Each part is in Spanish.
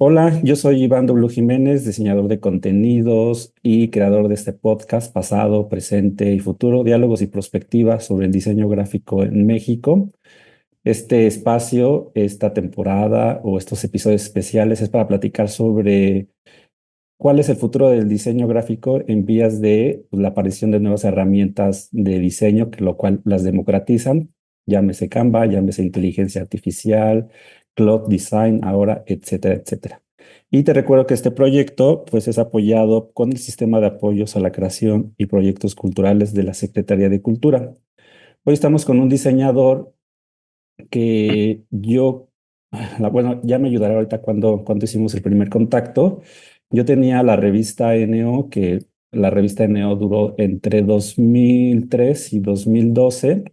Hola, yo soy Iván W. Jiménez, diseñador de contenidos y creador de este podcast pasado, presente y futuro, diálogos y perspectivas sobre el diseño gráfico en México. Este espacio, esta temporada o estos episodios especiales es para platicar sobre cuál es el futuro del diseño gráfico en vías de la aparición de nuevas herramientas de diseño, que lo cual las democratizan, llámese Canva, llámese inteligencia artificial, Cloud Design, ahora, etcétera, etcétera. Y te recuerdo que este proyecto pues, es apoyado con el sistema de apoyos a la creación y proyectos culturales de la Secretaría de Cultura. Hoy estamos con un diseñador que bueno, ya me ayudará ahorita cuando hicimos el primer contacto. Yo tenía la revista NO, que la revista NO duró entre 2003 y 2012,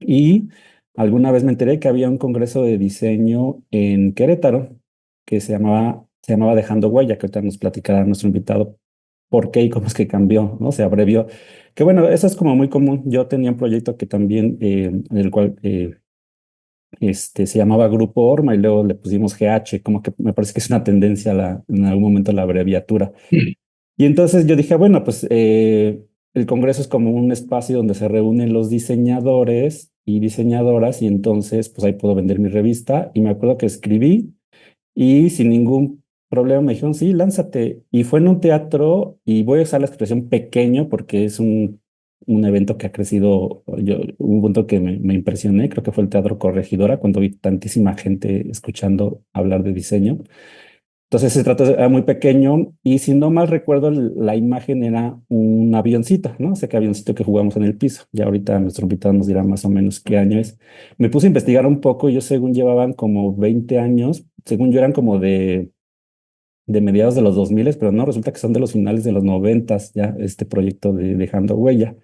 y alguna vez me enteré que había un congreso de diseño en Querétaro que se llamaba Dejando Huella, que ahorita nos platicará nuestro invitado por qué y cómo es que cambió, ¿no? Se abrevió. Que bueno, eso es como muy común. Yo tenía un proyecto que también, en el cual se llamaba Grupo Orma y luego le pusimos GH, como que me parece que es una tendencia en algún momento la abreviatura. Y entonces yo dije, bueno, pues el Congreso es como un espacio donde se reúnen los diseñadores y diseñadoras y entonces pues ahí puedo vender mi revista y me acuerdo que escribí y sin ningún problema me dijeron, sí, lánzate. Y fue en un teatro, y voy a usar la expresión pequeño porque es un evento que ha crecido. Hubo un punto que me impresioné, creo que fue el Teatro Corregidora, cuando vi tantísima gente escuchando hablar de diseño. Entonces se trató, era muy pequeño y si no mal recuerdo, la imagen era un avioncito, ¿no? Ese que avioncito que jugamos en el piso. Ya ahorita nuestro invitado nos dirá más o menos qué año es. Me puse a investigar un poco y yo según llevaban como 20 años, según yo eran como de mediados de los 2000, pero no, resulta que son de los finales de los 90 ya este proyecto de Dejando Huella.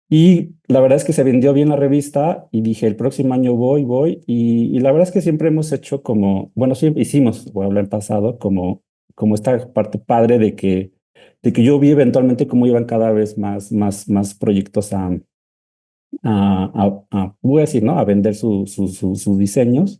Y la verdad es que se vendió bien la revista y dije, el próximo año voy. Y la verdad es que siempre hemos hecho como, bueno, siempre hicimos, voy a hablar en pasado, como esta parte padre de que yo vi eventualmente cómo iban cada vez más proyectos voy a decir, ¿no? A vender sus diseños.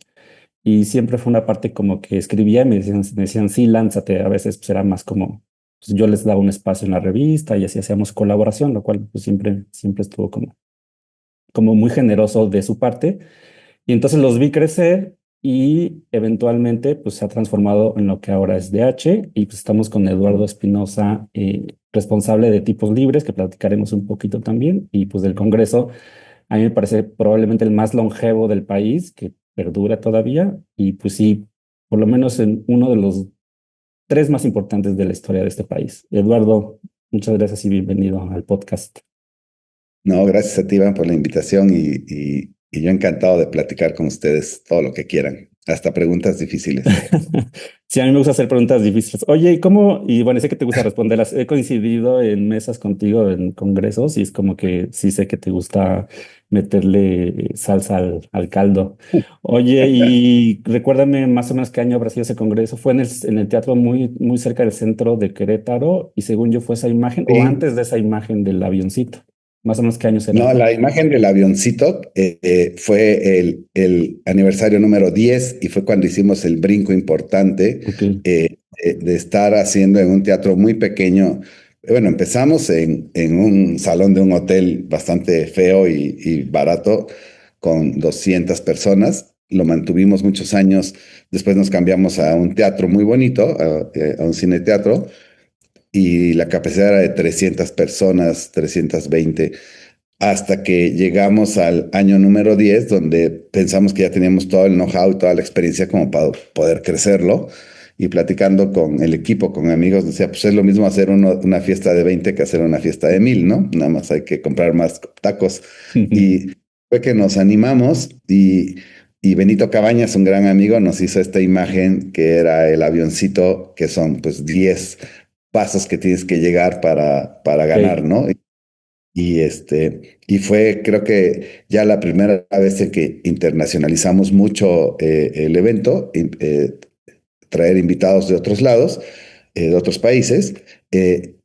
Y siempre fue una parte como que escribía y me decían, sí, lánzate. A veces pues era más como, pues, yo les daba un espacio en la revista y así hacíamos colaboración, lo cual pues siempre estuvo como muy generoso de su parte. Y entonces los vi crecer y eventualmente pues se ha transformado en lo que ahora es DH y pues estamos con Eduardo Espinosa, responsable de Tipos Libres, que platicaremos un poquito también, y pues del Congreso. A mí me parece probablemente el más longevo del país, que perdura todavía y pues sí, por lo menos en uno de los tres más importantes de la historia de este país. Eduardo, muchas gracias y bienvenido al podcast. No, gracias a ti, Iván, por la invitación y yo encantado de platicar con ustedes todo lo que quieran, hasta preguntas difíciles. Sí, a mí me gusta hacer preguntas difíciles. Oye, ¿y cómo? Y bueno, sé que te gusta responderlas. He coincidido en mesas contigo en congresos y es como que sí sé que te gusta meterle salsa al caldo. Oye, y recuérdame más o menos qué año habrá sido ese congreso. Fue en el teatro muy cerca del centro de Querétaro y según yo fue esa imagen o Sí. antes de esa imagen del avioncito. Más o menos qué año será. No, la imagen del avioncito fue el aniversario número 10 y fue cuando hicimos el brinco importante Ok. de estar haciendo en un teatro muy pequeño. Bueno, empezamos en un salón de un hotel bastante feo y barato con 200 personas. Lo mantuvimos muchos años. Después nos cambiamos a un teatro muy bonito, a un cine teatro, y la capacidad era de 300 personas, 320 hasta que llegamos al año número 10 donde pensamos que ya teníamos todo el know-how y toda la experiencia como para poder crecerlo. Y platicando con el equipo, con amigos, decía, pues es lo mismo hacer una fiesta de 20 que hacer una fiesta de 1000, ¿no? Nada más hay que comprar más tacos. Y fue que nos animamos y Benito Cabañas, un gran amigo, nos hizo esta imagen que era el avioncito, que son pues 10 pasos que tienes que llegar para ganar, Ok. ¿no? Y fue, creo que ya la primera vez en que internacionalizamos mucho el evento, traer invitados de otros lados, de otros países, eh,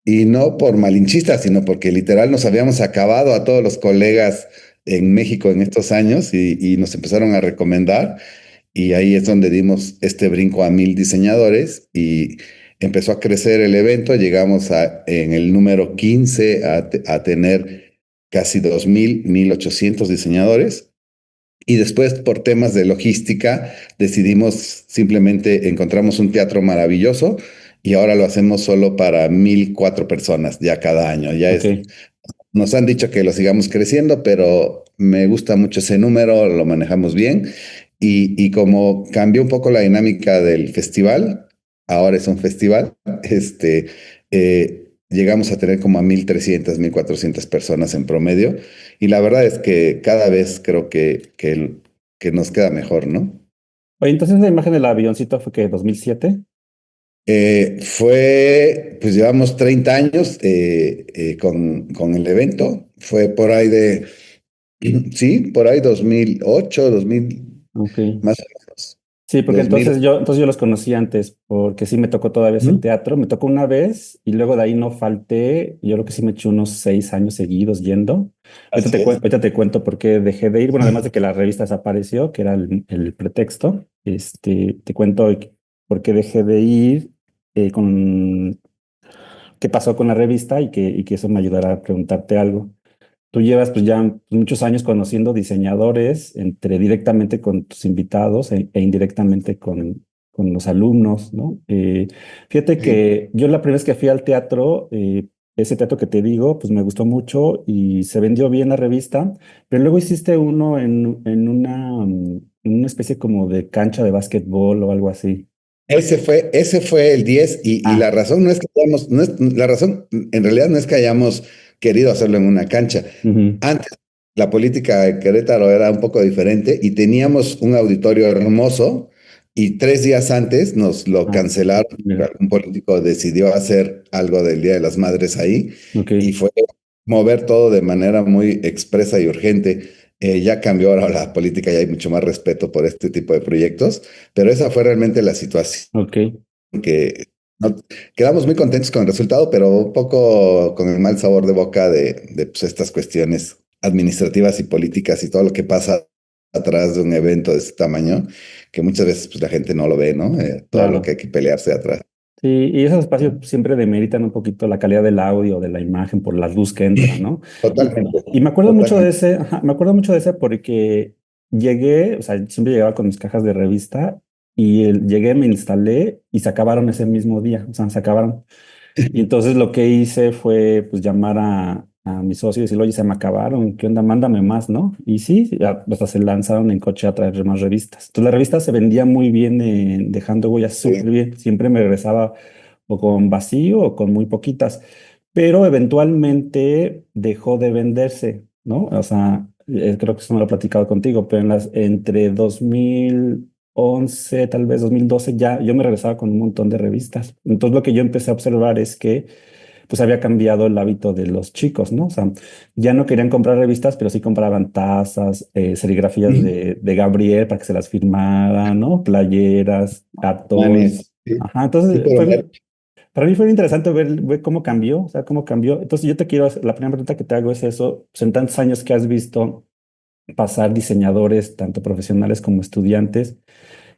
y no por malinchistas, sino porque literal nos habíamos acabado a todos los colegas en México en estos años y nos empezaron a recomendar. y ahí es donde dimos este brinco a 1,000 diseñadores y empezó a crecer el evento. Llegamos en el número 15 a tener casi 1,800 diseñadores. Y después, por temas de logística, decidimos simplemente encontramos un teatro maravilloso y ahora lo hacemos solo para 1,004 personas ya cada año. Ok. Nos han dicho que lo sigamos creciendo, pero me gusta mucho ese número, lo manejamos bien. Y como cambió un poco la dinámica del festival, ahora es un festival, llegamos a tener como a 1,300, 1,400 personas en promedio. Y la verdad es que cada vez creo que nos queda mejor, ¿no? Oye, entonces la imagen del avioncito fue que 2007. Pues llevamos 30 años con el evento. Fue por ahí sí, por ahí 2008, 2000, Ok. más o menos. Sí, porque 2000. entonces yo los conocí antes, porque sí me tocó todavía ese Ujú. teatro, me tocó una vez y luego de ahí no falté, yo creo que sí me eché unos 6 años seguidos yendo. Así es. Ahorita te cuento por qué dejé de ir, bueno, además de que la revista desapareció, que era el pretexto, te cuento por qué dejé de ir, con qué pasó con la revista y que eso me ayudará a preguntarte algo. Tú llevas pues ya muchos años conociendo diseñadores, entre directamente con tus invitados e indirectamente con los alumnos, ¿no? Fíjate Sí. que yo la primera vez que fui al teatro, ese teatro que te digo, pues me gustó mucho y se vendió bien la revista, pero luego hiciste uno en una especie como de cancha de básquetbol o algo así. Ese fue el 10 y Ah, la razón no es que hayamos, la razón en realidad no es que hayamos querido hacerlo en una cancha. ujú. Antes la política de Querétaro era un poco diferente y teníamos un auditorio hermoso y 3 días antes nos lo Ah, cancelaron. mira, Un político decidió hacer algo del Día de las Madres ahí ok, y fue mover todo de manera muy expresa y urgente. Ya cambió ahora la política y hay mucho más respeto por este tipo de proyectos, pero esa fue realmente la situación ok. que no- quedamos muy contentos con el resultado, pero un poco con el mal sabor de boca pues, estas cuestiones administrativas y políticas y todo lo que pasa atrás de un evento de este tamaño, que muchas veces pues, la gente no lo ve, ¿no? Todo lo que Claro. hay que pelearse atrás. Sí, y esos espacios siempre demeritan un poquito la calidad del audio, de la imagen, por la luz que entra, ¿no? Totalmente, Y me acuerdo mucho de totalmente. ese, ajá, me acuerdo mucho de ese porque llegué, o sea, siempre llegaba con mis cajas de revista y llegué, me instalé y se acabaron ese mismo día, o sea, se acabaron. Y entonces lo que hice fue pues llamar a mi socio y decirle, oye, se me acabaron, ¿qué onda? Mándame más, ¿no? Y sí, hasta se lanzaron en coche a traer más revistas. Entonces la revista se vendía muy bien, dejando huellas súper Sí. bien. Siempre me regresaba o con vacío o con muy poquitas, pero eventualmente dejó de venderse, ¿no? O sea, creo que eso no lo he platicado contigo, pero entre 2011 tal vez 2012 ya yo me regresaba con un montón de revistas. Entonces lo que yo empecé a observar es que pues había cambiado el hábito de los chicos, ¿no? O sea, ya no querían comprar revistas, pero sí compraban tazas, serigrafías Ujú. de Gabriel para que se las firmara, ¿no? Playeras, Manes, gatos. sí, Ajá, sí, entonces pero para mí fue interesante ver cómo cambió, o sea, cómo cambió. Entonces yo te quiero, la primera pregunta que te hago es eso, pues, en tantos años que has visto pasar diseñadores, tanto profesionales como estudiantes,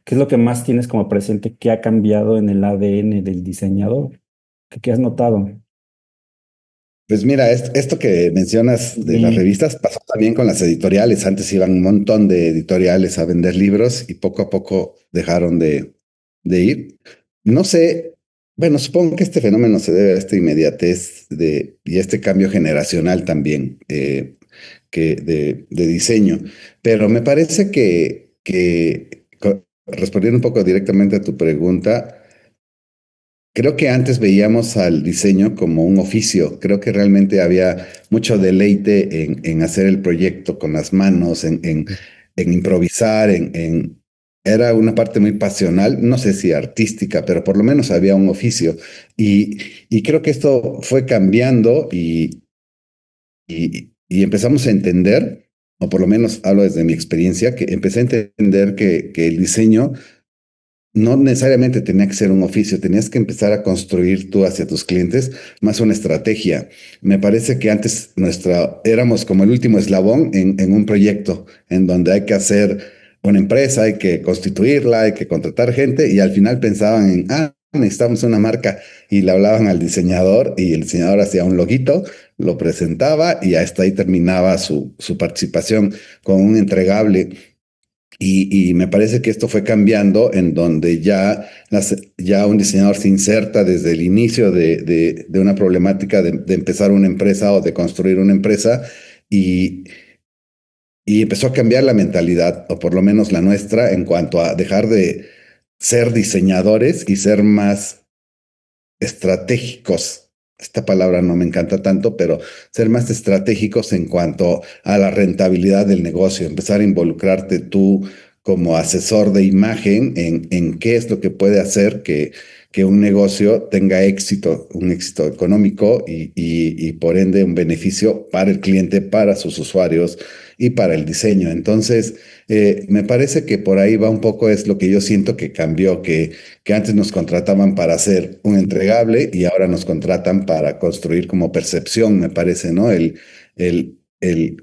¿qué es lo que más tienes como presente que ha cambiado en el ADN del diseñador? ¿Qué has notado? pues mira, esto que mencionas de las Ujú. revistas pasó también con las editoriales. Antes iban un montón de editoriales a vender libros y poco a poco dejaron de ir. No sé, bueno, supongo que este fenómeno se debe a esta inmediatez y este cambio generacional también de diseño. Pero me parece respondiendo un poco directamente a tu pregunta, creo que antes veíamos al diseño como un oficio. Creo que realmente había mucho deleite en hacer el proyecto con las manos, en improvisar, era una parte muy pasional, no sé si artística, pero por lo menos había un oficio. Y creo que esto fue cambiando y empezamos a entender, o por lo menos hablo desde mi experiencia, que empecé a entender que el diseño no necesariamente tenía que ser un oficio, tenías que empezar a construir tú hacia tus clientes más una estrategia. Me parece que antes éramos como el último eslabón en un proyecto en donde hay que hacer una empresa, hay que constituirla, hay que contratar gente y al final pensaban en, necesitamos una marca y le hablaban al diseñador y el diseñador hacía un loguito, lo presentaba y hasta ahí terminaba su participación con un entregable. Y me parece que esto fue cambiando en donde ya un diseñador se inserta desde el inicio de una problemática de empezar una empresa o de construir una empresa y, y empezó a cambiar la mentalidad, o por lo menos la nuestra, en cuanto a dejar de ser diseñadores y ser más estratégicos. Esta palabra no me encanta tanto, pero ser más estratégicos en cuanto a la rentabilidad del negocio, empezar a involucrarte tú como asesor de imagen en qué es lo que puede hacer que un negocio tenga éxito, un éxito económico y por ende un beneficio para el cliente, para sus usuarios y para el diseño. Entonces, me parece que por ahí va un poco es lo que yo siento que cambió, que antes nos contrataban para hacer un entregable y ahora nos contratan para construir como percepción, me parece, ¿no? El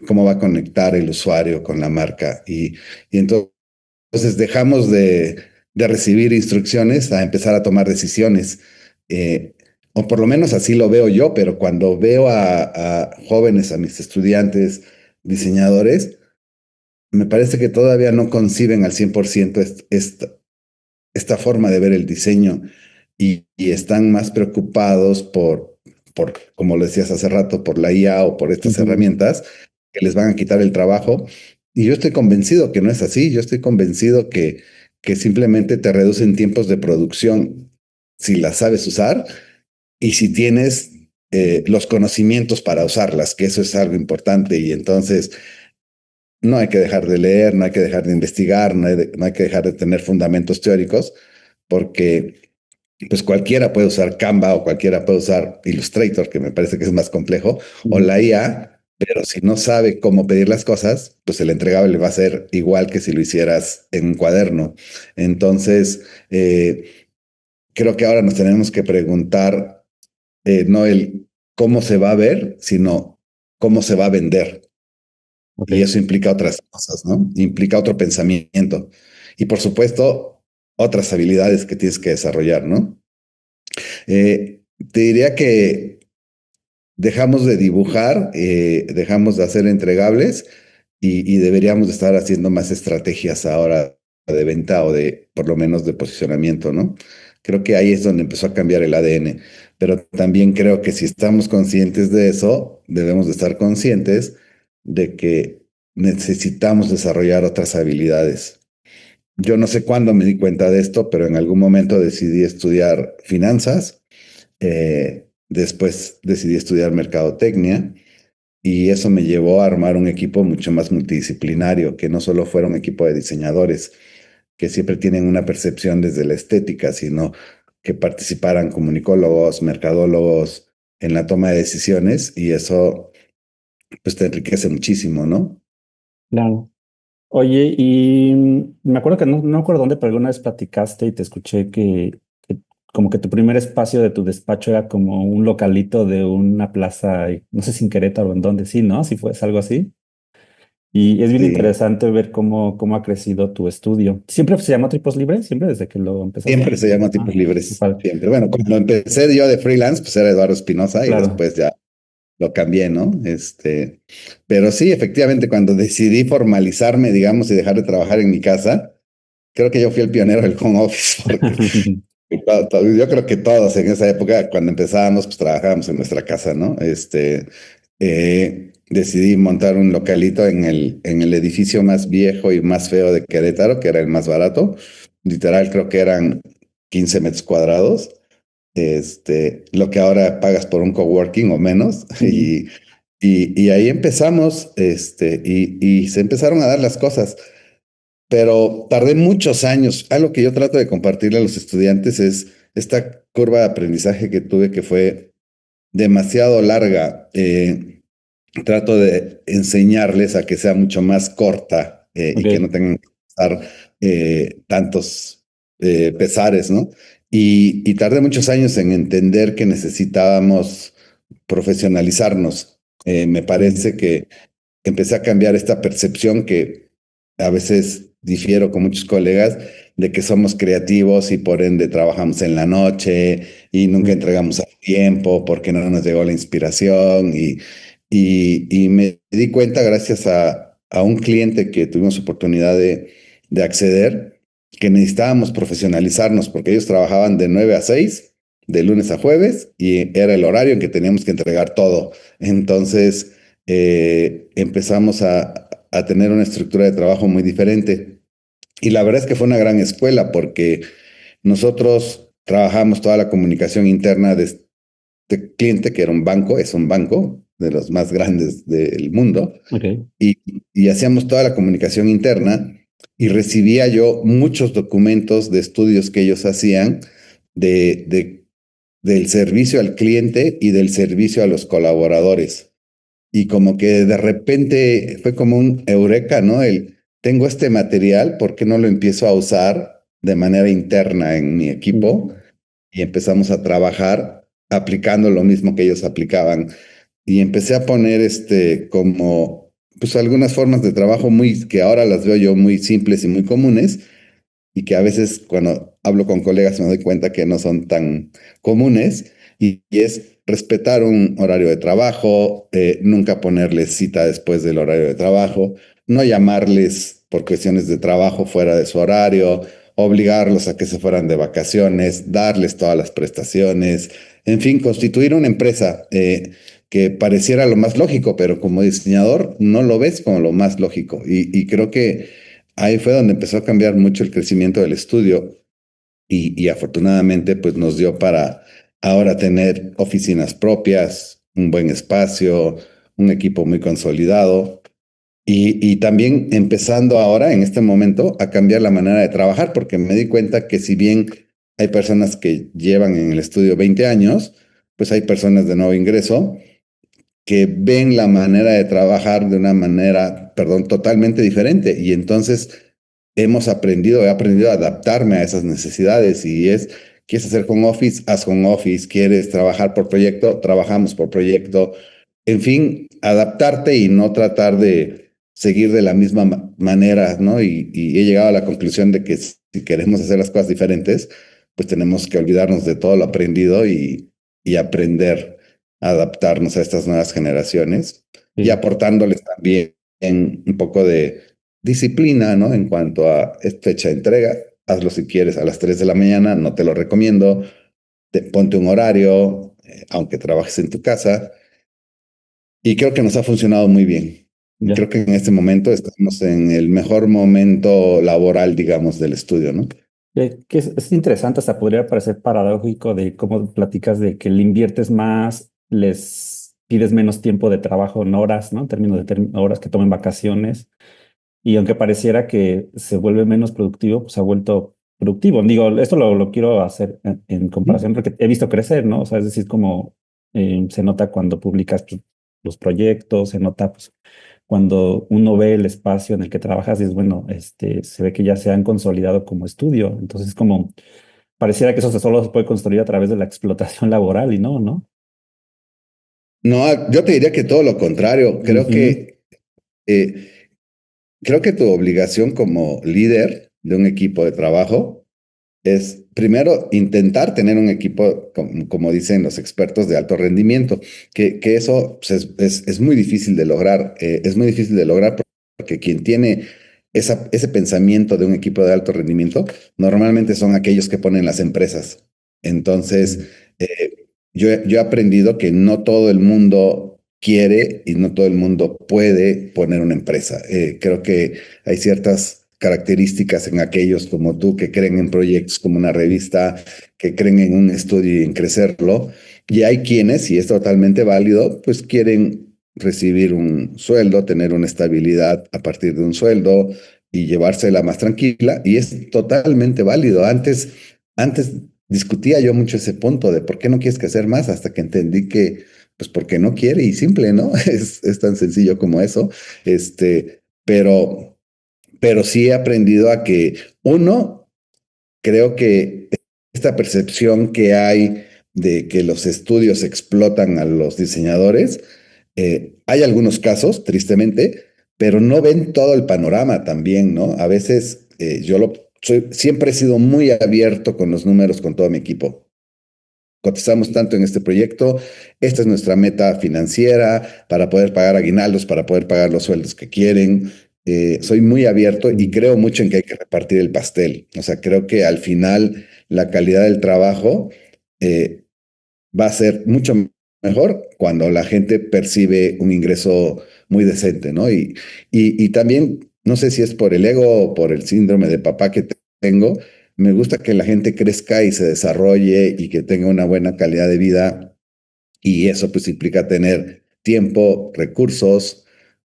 cómo va a conectar el usuario con la marca. Y entonces dejamos de recibir instrucciones a empezar a tomar decisiones. O por lo menos así lo veo yo, pero cuando veo a jóvenes, a mis estudiantes, diseñadores, me parece que todavía no conciben al 100% esta forma de ver el diseño y están más preocupados como lo decías hace rato, por la IA o por estas Ujú. herramientas que les van a quitar el trabajo. Y yo estoy convencido que no es así. Yo estoy convencido que simplemente te reducen tiempos de producción si las sabes usar y si tienes los conocimientos para usarlas, que eso es algo importante. Y entonces no hay que dejar de leer, no hay que dejar de investigar, no hay que dejar de tener fundamentos teóricos, porque pues cualquiera puede usar Canva o cualquiera puede usar Illustrator, que me parece que es más complejo, o Ujú. la IA, pero si no sabe cómo pedir las cosas, pues el entregable va a ser igual que si lo hicieras en un cuaderno. Entonces, creo que ahora nos tenemos que preguntar no el cómo se va a ver, sino cómo se va a vender. Ok, Y eso implica otras cosas, ¿no? Implica otro pensamiento. Y por supuesto, otras habilidades que tienes que desarrollar, ¿no? Te diría que dejamos de dibujar, dejamos de hacer entregables y deberíamos de estar haciendo más estrategias ahora de venta o de, por lo menos, de posicionamiento, ¿no? Creo que ahí es donde empezó a cambiar el ADN. Pero también creo que si estamos conscientes de eso, debemos de estar conscientes de que necesitamos desarrollar otras habilidades. Yo no sé cuándo me di cuenta de esto, pero en algún momento decidí estudiar finanzas. Después decidí estudiar mercadotecnia y eso me llevó a armar un equipo mucho más multidisciplinario, que no solo fuera un equipo de diseñadores, que siempre tienen una percepción desde la estética, sino que participaran comunicólogos, mercadólogos en la toma de decisiones y eso pues te enriquece muchísimo, ¿no? claro. Oye, y me acuerdo que no me acuerdo dónde, pero alguna vez platicaste y te escuché que como que tu primer espacio de tu despacho era como un localito de una plaza, no sé si en Querétaro o en dónde, sí, ¿no? Si fue algo así. Y es bien Sí. interesante ver cómo ha crecido tu estudio. ¿Siempre se llama Tripos Libres? ¿Siempre desde que lo empezaste? Siempre se llama Ah, tipos qué libres, padre. siempre. Bueno, cuando empecé yo de freelance, pues era Eduardo Espinosa y Claro. después ya lo cambié, ¿no? Pero sí, efectivamente, cuando decidí formalizarme, digamos, y dejar de trabajar en mi casa, creo que yo fui el pionero del home office, porque yo creo que todos en esa época, cuando empezábamos, pues trabajábamos en nuestra casa, ¿no? Decidí montar un localito en el edificio más viejo y más feo de Querétaro, que era el más barato. Literal, creo que eran 15 metros cuadrados, lo que ahora pagas por un coworking o menos, Ujú. y ahí empezamos, y se empezaron a dar las cosas, pero tardé muchos años. Algo que yo trato de compartirle a los estudiantes es esta curva de aprendizaje que tuve que fue demasiado larga. Trato de enseñarles a que sea mucho más corta y que no Ok. tengan que estar tantos pesares, ¿no? Y tardé muchos años en entender que necesitábamos profesionalizarnos. Me Sí. parece que empecé a cambiar esta percepción que a veces difiero con muchos colegas de que somos creativos y por ende trabajamos en la noche y nunca Mm. entregamos a tiempo porque no nos llegó la inspiración y me di cuenta gracias a un cliente que tuvimos oportunidad de acceder que necesitábamos profesionalizarnos porque ellos trabajaban de 9 a 6 de lunes a jueves, y era el horario en que teníamos que entregar todo. Entonces empezamos a tener una estructura de trabajo muy diferente. Y la verdad es que fue una gran escuela porque nosotros trabajamos toda la comunicación interna de este cliente, que era un banco, es un banco de los más grandes del mundo, Ok. y, y hacíamos toda la comunicación interna y recibía yo muchos documentos de estudios que ellos hacían de del servicio al cliente y del servicio a los colaboradores. Y como que de repente fue como un eureka, ¿no? Tengo este material, ¿por qué no lo empiezo a usar de manera interna en mi equipo? Y empezamos a trabajar aplicando lo mismo que ellos aplicaban. Y empecé a poner como, pues algunas formas de trabajo que ahora las veo yo muy simples y muy comunes, y que a veces cuando hablo con colegas me doy cuenta que no son tan comunes, y es respetar un horario de trabajo, nunca ponerles cita después del horario de trabajo, no llamarles por cuestiones de trabajo fuera de su horario, obligarlos a que se fueran de vacaciones, darles todas las prestaciones, en fin, constituir una empresa que pareciera lo más lógico, pero como diseñador no lo ves como lo más lógico. Y creo que ahí fue donde empezó a cambiar mucho el crecimiento del estudio, y afortunadamente pues nos dio para ahora tener oficinas propias, un buen espacio, un equipo muy consolidado, y también empezando ahora en este momento a cambiar la manera de trabajar, porque me di cuenta que si bien hay personas que llevan en el estudio 20 años, pues hay personas de nuevo ingreso que ven la manera de trabajar de una manera, perdón, totalmente diferente. Y entonces he aprendido a adaptarme a esas necesidades, y quieres hacer home office, haz home office, quieres trabajar por proyecto, trabajamos por proyecto. En fin, adaptarte y no tratar de seguir de la misma manera, ¿no? Y he llegado a la conclusión de que si queremos hacer las cosas diferentes, pues tenemos que olvidarnos de todo lo aprendido y aprender a adaptarnos a estas nuevas generaciones, y Sí. aportándoles también un poco de disciplina, ¿no? En cuanto a fecha de entrega, hazlo si quieres a las 3 de la mañana, no te lo recomiendo, ponte un horario, aunque trabajes en tu casa, y creo que nos ha funcionado muy bien. Ya. Creo que en este momento estamos en el mejor momento laboral, digamos, del estudio, ¿no? Que es interesante, hasta podría parecer paradójico de cómo platicas de que le inviertes más, les pides menos tiempo de trabajo en horas, ¿no? En términos de horas que tomen vacaciones. Y aunque pareciera que se vuelve menos productivo, pues se ha vuelto productivo. Digo, esto lo quiero hacer en comparación porque he visto crecer, ¿no? O sea, es decir, como se nota cuando publicas los proyectos, se nota pues, cuando uno ve el espacio en el que trabajas y es bueno, se ve que ya se han consolidado como estudio. Entonces, como pareciera que eso solo se puede construir a través de la explotación laboral y no, ¿no? No, yo te diría que todo lo contrario. Ujú. Eh, Creo que tu obligación como líder de un equipo de trabajo es primero intentar tener un equipo, como dicen los expertos, de alto rendimiento, que eso pues, es muy difícil de lograr. Es muy difícil de lograr porque quien tiene ese pensamiento de un equipo de alto rendimiento normalmente son aquellos que ponen las empresas. Entonces, Mm. yo he aprendido que no todo el mundo quiere y no todo el mundo puede poner una empresa. Creo que hay ciertas características en aquellos como tú que creen en proyectos como una revista, que creen en un estudio y en crecerlo. Y hay quienes, y es totalmente válido, pues quieren recibir un sueldo, tener una estabilidad a partir de un sueldo y llevársela más tranquila. Y es totalmente válido. Antes discutía yo mucho ese punto de por qué no quieres crecer más, hasta que entendí que, pues porque no quiere, y simple, ¿no? Es tan sencillo como eso. Pero sí he aprendido a que uno, creo que esta percepción que hay de que los estudios explotan a los diseñadores, hay algunos casos, tristemente, pero no ven todo el panorama también, ¿no? A veces siempre he sido muy abierto con los números con todo mi equipo. Cotizamos tanto en este proyecto, esta es nuestra meta financiera para poder pagar aguinaldos, para poder pagar los sueldos que quieren. Soy muy abierto y Mm, creo mucho en que hay que repartir el pastel. O sea, creo que al final la calidad del trabajo eh, va a ser mucho mejor cuando la gente percibe un ingreso muy decente, ¿no? Y también, no sé si es por el ego o por el síndrome de papá que tengo, me gusta que la gente crezca y se desarrolle y que tenga una buena calidad de vida y eso pues implica tener tiempo, recursos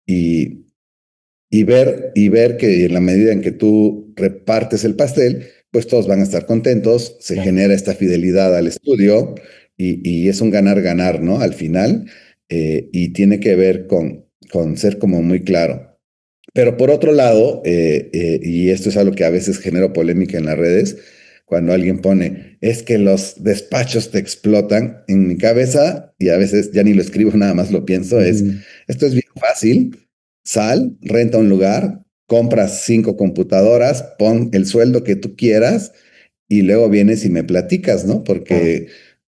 y, y ver que en la medida en que tú repartes el pastel, pues todos van a estar contentos, se claro. genera esta fidelidad al estudio y es un ganar-ganar, ¿no? Al final, y tiene que ver con ser como muy claro. Pero por otro lado, y esto es algo que a veces genera polémica en las redes, cuando alguien pone, es que los despachos te explotan, en mi cabeza, y a veces ya ni lo escribo, nada más lo pienso, Ujú. esto es bien fácil, sal, renta un lugar, compras 5 computadoras, pon el sueldo que tú quieras y luego vienes y me platicas, ¿no? Claro.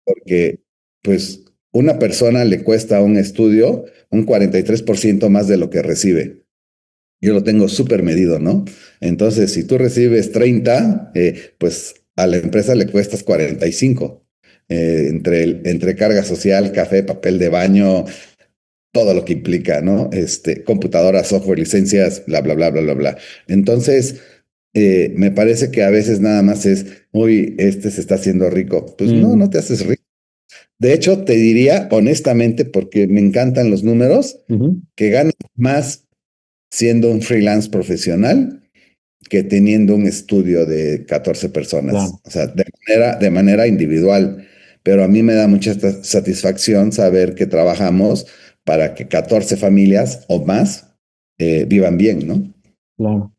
Porque pues una persona le cuesta a un estudio un 43% más de lo que recibe. Yo lo tengo súper medido, ¿no? Entonces, si tú recibes 30, pues a la empresa le cuestas 45. Entre carga social, café, papel de baño, todo lo que implica, ¿no? Computadora, software, licencias, bla, bla, bla, bla, bla, bla. Entonces, me parece que a veces nada más es, uy, este se está haciendo rico. Pues no, Mm, no te haces rico. De hecho, te diría honestamente, porque me encantan los números, ujú. que ganas más siendo un freelance profesional que teniendo un estudio de 14 personas, Claro. o sea, de manera individual. Pero a mí me da mucha satisfacción saber que trabajamos para que 14 familias o más vivan bien, ¿no? Claro.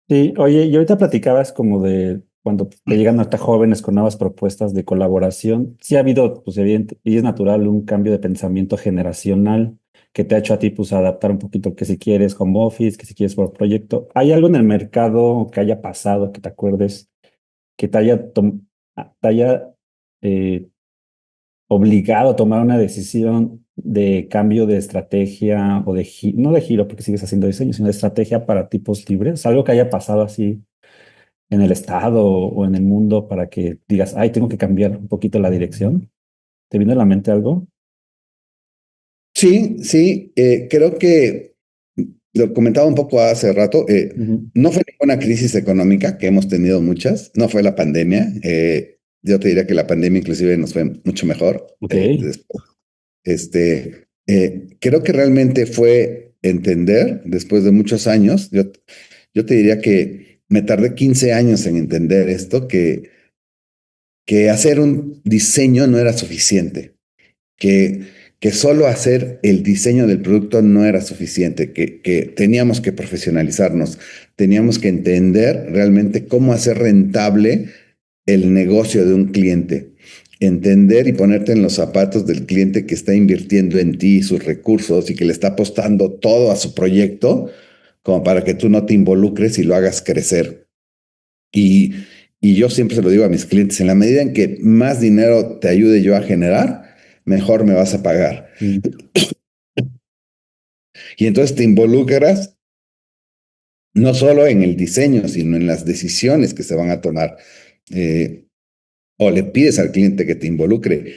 Sí, oye, y ahorita platicabas como de cuando te llegan hasta jóvenes con nuevas propuestas de colaboración. Sí ha habido, pues evidente, y es natural, un cambio de pensamiento generacional que te ha hecho a ti, pues, adaptar un poquito que si quieres home office, que si quieres por proyecto. ¿Hay algo en el mercado que haya pasado, que te acuerdes, que te haya eh, obligado a tomar una decisión de cambio de estrategia o no de giro, porque sigues haciendo diseño, sino de estrategia para tipos libres? Algo que haya pasado así en el estado o en el mundo para que digas, ay, tengo que cambiar un poquito la dirección. ¿Te viene a la mente algo? Sí, sí, creo que lo comentaba un poco hace rato, Ujú. no fue ninguna crisis económica, que hemos tenido muchas, no fue la pandemia. Yo te diría que la pandemia inclusive nos fue mucho mejor. Ok. Creo que realmente fue entender después de muchos años. Yo te diría que me tardé 15 años en entender esto, que hacer un diseño no era suficiente, que, que solo hacer el diseño del producto no era suficiente, que teníamos que profesionalizarnos, teníamos que entender realmente cómo hacer rentable el negocio de un cliente, entender y ponerte en los zapatos del cliente que está invirtiendo en ti sus recursos y que le está apostando todo a su proyecto, como para que tú no te involucres y lo hagas crecer. Y, y yo siempre se lo digo a mis clientes, en la medida en que más dinero te ayude yo a generar, mejor me vas a pagar. Mm, Y entonces te involucras no solo en el diseño, sino en las decisiones que se van a tomar. Eh, o le pides al cliente que te involucre.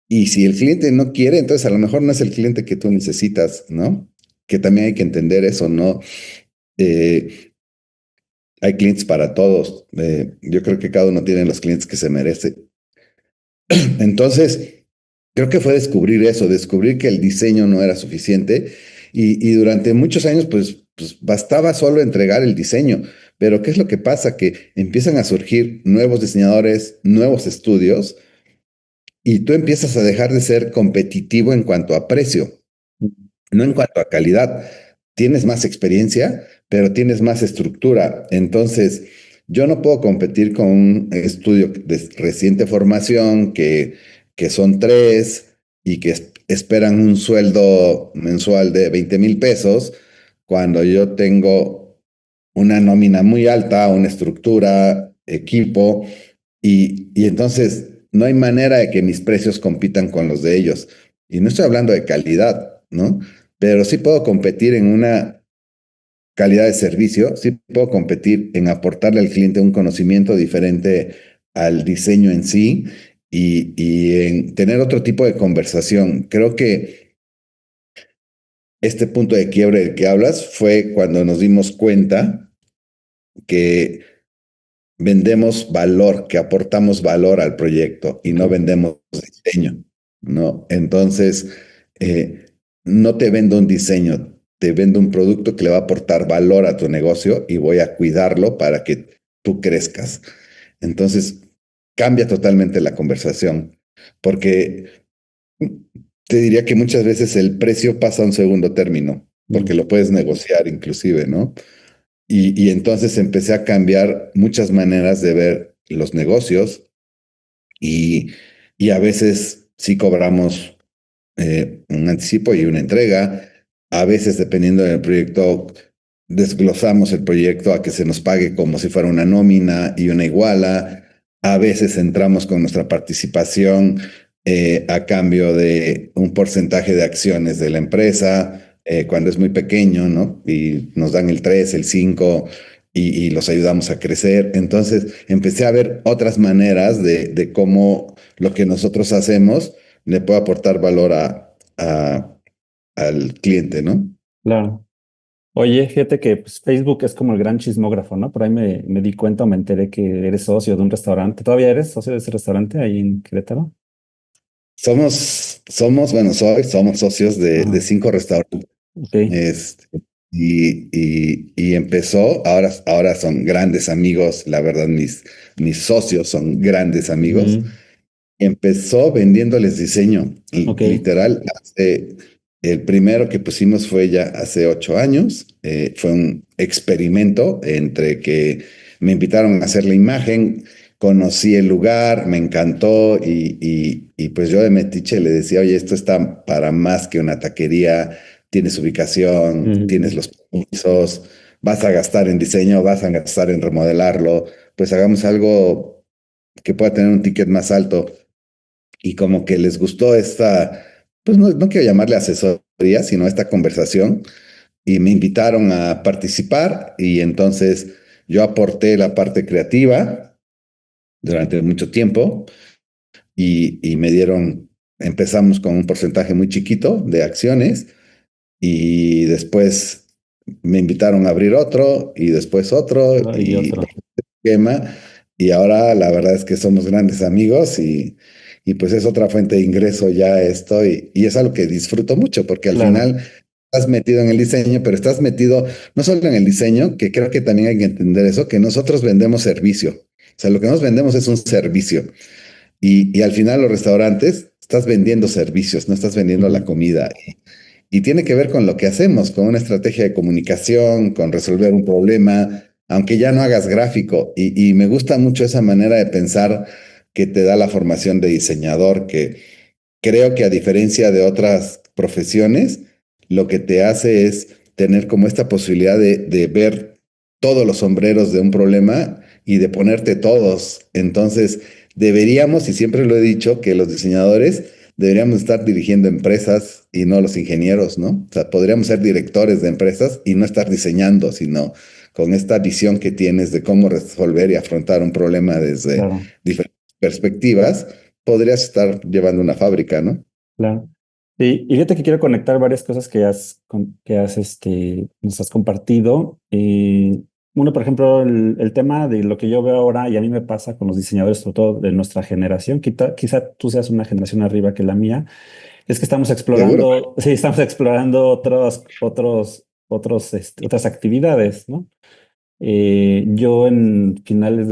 Y si el cliente no quiere, entonces a lo mejor no es el cliente que tú necesitas, ¿no? Que también hay que entender eso, ¿no? Eh, Hay clientes para todos. Yo creo que cada uno tiene los clientes que se merece. Entonces, creo que fue descubrir eso, descubrir que el diseño no era suficiente y durante muchos años, pues bastaba solo entregar el diseño. Pero ¿qué es lo que pasa? Que empiezan a surgir nuevos diseñadores, nuevos estudios y tú empiezas a dejar de ser competitivo en cuanto a precio, mm, no en cuanto a calidad. Tienes más experiencia, pero tienes más estructura. Entonces, yo no puedo competir con un estudio de reciente formación que son tres y que esperan un sueldo mensual de 20,000 pesos cuando yo tengo una nómina muy alta, una estructura, equipo, y entonces no hay manera de que mis precios compitan con los de ellos. Y no estoy hablando de calidad, ¿no? Pero sí puedo competir en una calidad de servicio, sí puedo competir en aportarle al cliente un conocimiento diferente al diseño en sí y en tener otro tipo de conversación. Creo que este punto de quiebre del que hablas fue cuando nos dimos cuenta que vendemos valor, que aportamos valor al proyecto y no Ok, vendemos diseño, ¿no? Entonces, eh, no te vendo un diseño, te vendo un producto que le va a aportar valor a tu negocio y voy a cuidarlo para que tú crezcas. Entonces, cambia totalmente la conversación, porque te diría que muchas veces el precio pasa a un segundo término, porque mm, lo puedes negociar inclusive, ¿no? Y entonces empecé a cambiar muchas maneras de ver los negocios y, y a veces sí cobramos un anticipo y una entrega. A veces, dependiendo del proyecto, desglosamos el proyecto a que se nos pague como si fuera una nómina y una iguala. A veces entramos con nuestra participación a cambio de un porcentaje de acciones de la empresa, cuando es muy pequeño, ¿no? Y nos dan el 3, el 5 y los ayudamos a crecer. Entonces empecé a ver otras maneras de cómo lo que nosotros hacemos le puede aportar valor a- al cliente, ¿no? claro. Oye, fíjate que pues, Facebook es como el gran chismógrafo, ¿no? Por ahí me di cuenta, me enteré que eres socio de un restaurante. ¿Todavía eres socio de ese restaurante ahí en Querétaro? Bueno, somos socios de Ah, 5 restaurantes. ok. Este, y empezó, ahora son grandes amigos, la verdad, mis socios son grandes amigos. Ujú, Empezó vendiéndoles diseño, ok. literal. El primero que pusimos fue ya hace 8 años. Fue un experimento entre que me invitaron a hacer la imagen, conocí el lugar, me encantó y pues yo de metiche le decía, oye, esto está para más que una taquería, tienes ubicación, tienes Ujú, los permisos, vas a gastar en diseño, vas a gastar en remodelarlo, pues hagamos algo que pueda tener un ticket más alto y como que les gustó esta, pues no quiero llamarle asesoría, sino esta conversación y me invitaron a participar y entonces yo aporté la parte creativa durante mucho tiempo y me dieron, empezamos con un porcentaje muy chiquito de acciones y después me invitaron a abrir otro y después otro y y otro. esquema. Y ahora la verdad es que somos grandes amigos y pues es otra fuente de ingreso ya esto y es algo que disfruto mucho porque al Claro. final estás metido en el diseño, pero estás metido no solo en el diseño, que creo que también hay que entender eso, que nosotros vendemos servicio. O sea, lo que nos vendemos es un servicio. Y al final los restaurantes estás vendiendo servicios, no estás vendiendo la Ujú, comida. Y tiene que ver con lo que hacemos, con una estrategia de comunicación, con resolver un problema, aunque ya no hagas gráfico. Y me gusta mucho esa manera de pensar que te da la formación de diseñador, que creo que a diferencia de otras profesiones, lo que te hace es tener como esta posibilidad de ver todos los sombreros de un problema y de ponerte todos. Entonces, deberíamos, y siempre lo he dicho, que los diseñadores deberíamos estar dirigiendo empresas y no los ingenieros, ¿no? O sea, podríamos ser directores de empresas y no estar diseñando, sino con esta visión que tienes de cómo resolver y afrontar un problema desde claro, diferentes perspectivas, podrías estar llevando una fábrica, ¿no? claro. Y fíjate que quiero conectar varias cosas nos has compartido. Uno, por ejemplo, el tema de lo que yo veo ahora, y a mí me pasa con los diseñadores, sobre todo de nuestra generación, quizá tú seas una generación arriba que la mía, es que estamos Seguro. explorando, sí, estamos explorando otras actividades, ¿no? Yo en finales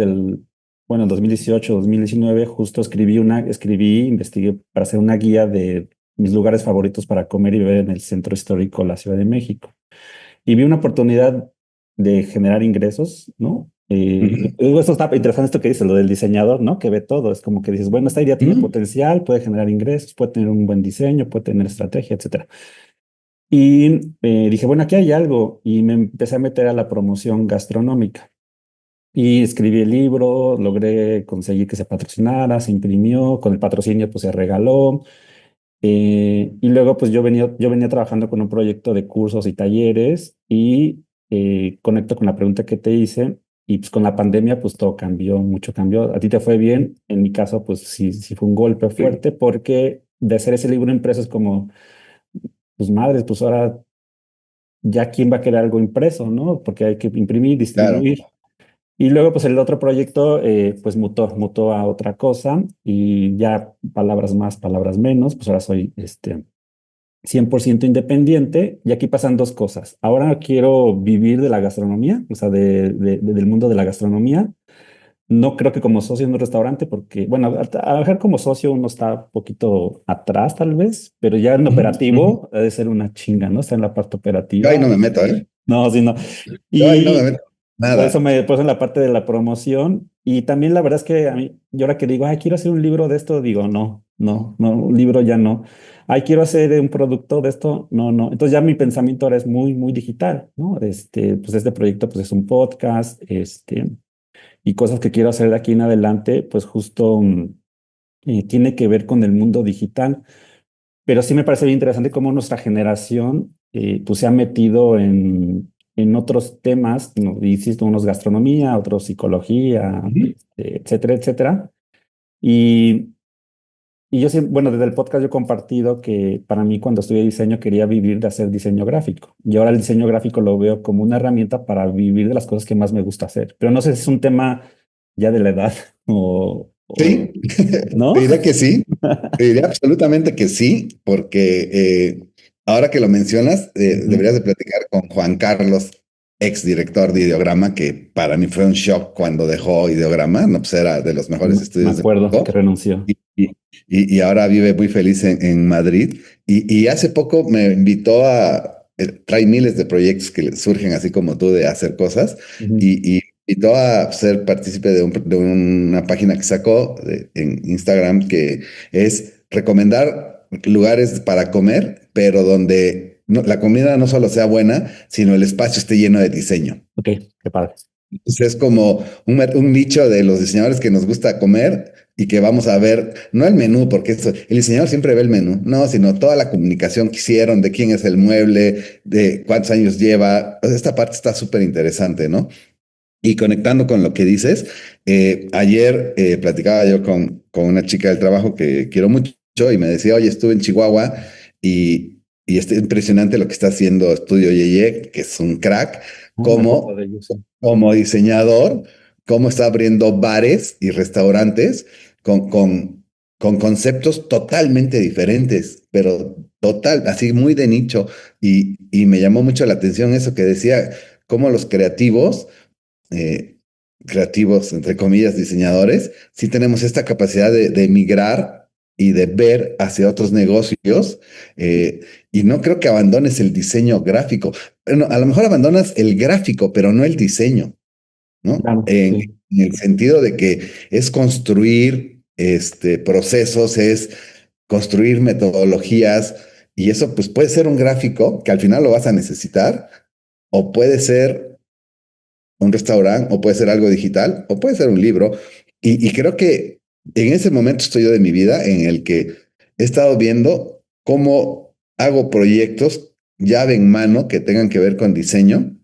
bueno, 2018, 2019, justo investigué para hacer una guía de mis lugares favoritos para comer y beber en el centro histórico de la Ciudad de México. Y vi una oportunidad de generar ingresos, ¿no? Ujú. Luego esto está interesante esto que dice, lo del diseñador, ¿no? Que ve todo. Es como que dices, bueno, esta idea tiene Ujú. potencial, puede generar ingresos, puede tener un buen diseño, puede tener estrategia, etcétera. Y dije, bueno, aquí hay algo. Y me empecé a meter a la promoción gastronómica. Y escribí el libro, logré conseguir que se patrocinara, se imprimió, con el patrocinio pues se regaló. Y luego pues yo venía trabajando con un proyecto de cursos y talleres y conecto con la pregunta que te hice y pues con la pandemia pues todo cambió, mucho cambió. A ti te fue bien, en mi caso pues sí, sí fue un golpe fuerte porque de hacer ese libro impreso es como, pues madres, pues ahora ya quién va a querer algo impreso, ¿no? Porque hay que imprimir, Claro. distribuir. Y luego, pues el otro proyecto, pues mutó a otra cosa y ya palabras más, palabras menos, pues ahora soy 100% independiente y aquí pasan dos cosas. Ahora quiero vivir de la gastronomía, o sea, del mundo de la gastronomía. No creo que como socio en un restaurante, porque, bueno, a lo mejor como socio uno está un poquito atrás tal vez, pero ya en Ujú, ujú. operativo ha de ser una chinga, ¿no? Está en la parte Yo ahí operativa. no me meto, ¿eh? No, sí, no. Yo ahí no me Y meto. Nada. por eso en la parte de la promoción. Y también la verdad es que a mí, yo ahora que digo, ay, quiero hacer un libro de esto, digo, no, no, no, un libro ya no. Ay, quiero hacer un producto de esto, no, no. Entonces ya mi pensamiento ahora es muy, muy digital, ¿no? Pues este proyecto pues es un podcast, y cosas que quiero hacer de aquí en adelante, pues justo tiene que ver con el mundo digital. Pero sí me parece bien interesante cómo nuestra generación pues se ha metido en otros temas, ¿no? Insisto, unos gastronomía, otros psicología, Ujú. etcétera, etcétera. Y, y yo siempre, bueno, desde el podcast yo he compartido que para mí cuando estudié diseño quería vivir de hacer diseño gráfico. Y ahora el diseño gráfico lo veo como una herramienta para vivir de las cosas que más me gusta hacer. Pero no sé si es un tema ya de la edad Sí, te ¿no? diré que sí, te diré absolutamente que sí, porque ahora que lo mencionas, Ujú. deberías de platicar con Juan Carlos, ex director de Ideograma, que para mí fue un shock cuando dejó Ideograma, no, pues era de los mejores Me estudios de acuerdo que México, renunció. y ahora vive muy feliz en Madrid. Y hace poco me invitó trae miles de proyectos que le surgen así como tú de hacer cosas, Ujú. y invitó a ser partícipe de una página que sacó en Instagram que es recomendar lugares para comer, pero donde la comida no solo sea buena, sino el espacio esté lleno de diseño. Ok, qué padre. Entonces es como un nicho de los diseñadores que nos gusta comer y que vamos a ver, no el menú, porque el diseñador siempre ve el menú, no, sino toda la comunicación que hicieron, de quién es el mueble, de cuántos años lleva. O sea, esta parte está súper interesante, ¿no? Y conectando con lo que dices, ayer platicaba yo con una chica del trabajo que quiero mucho y me decía, oye, estuve en Chihuahua y es impresionante lo que está haciendo Estudio Yeye, que es un crack, Ah, me acuerdo como, de ellos, sí. como diseñador, cómo está abriendo bares y restaurantes con, con, con conceptos totalmente diferentes, pero total, así muy de nicho. Y me llamó mucho la atención eso que decía, cómo los eh, creativos, entre comillas, diseñadores, sí tenemos esta capacidad de migrar y de ver hacia otros negocios. eh, y no creo que abandones el diseño gráfico. Bueno, a lo mejor abandonas el gráfico, pero no el diseño, ¿no? Claro, sí. En el sentido de que es construir procesos, es construir metodologías, y eso pues puede ser un gráfico que al final lo vas a necesitar, o puede ser un restaurante, o puede ser algo digital, o puede ser un libro. Y creo que en ese momento estoy yo de mi vida en el que he estado viendo cómo hago proyectos llave en mano que tengan que ver con diseño,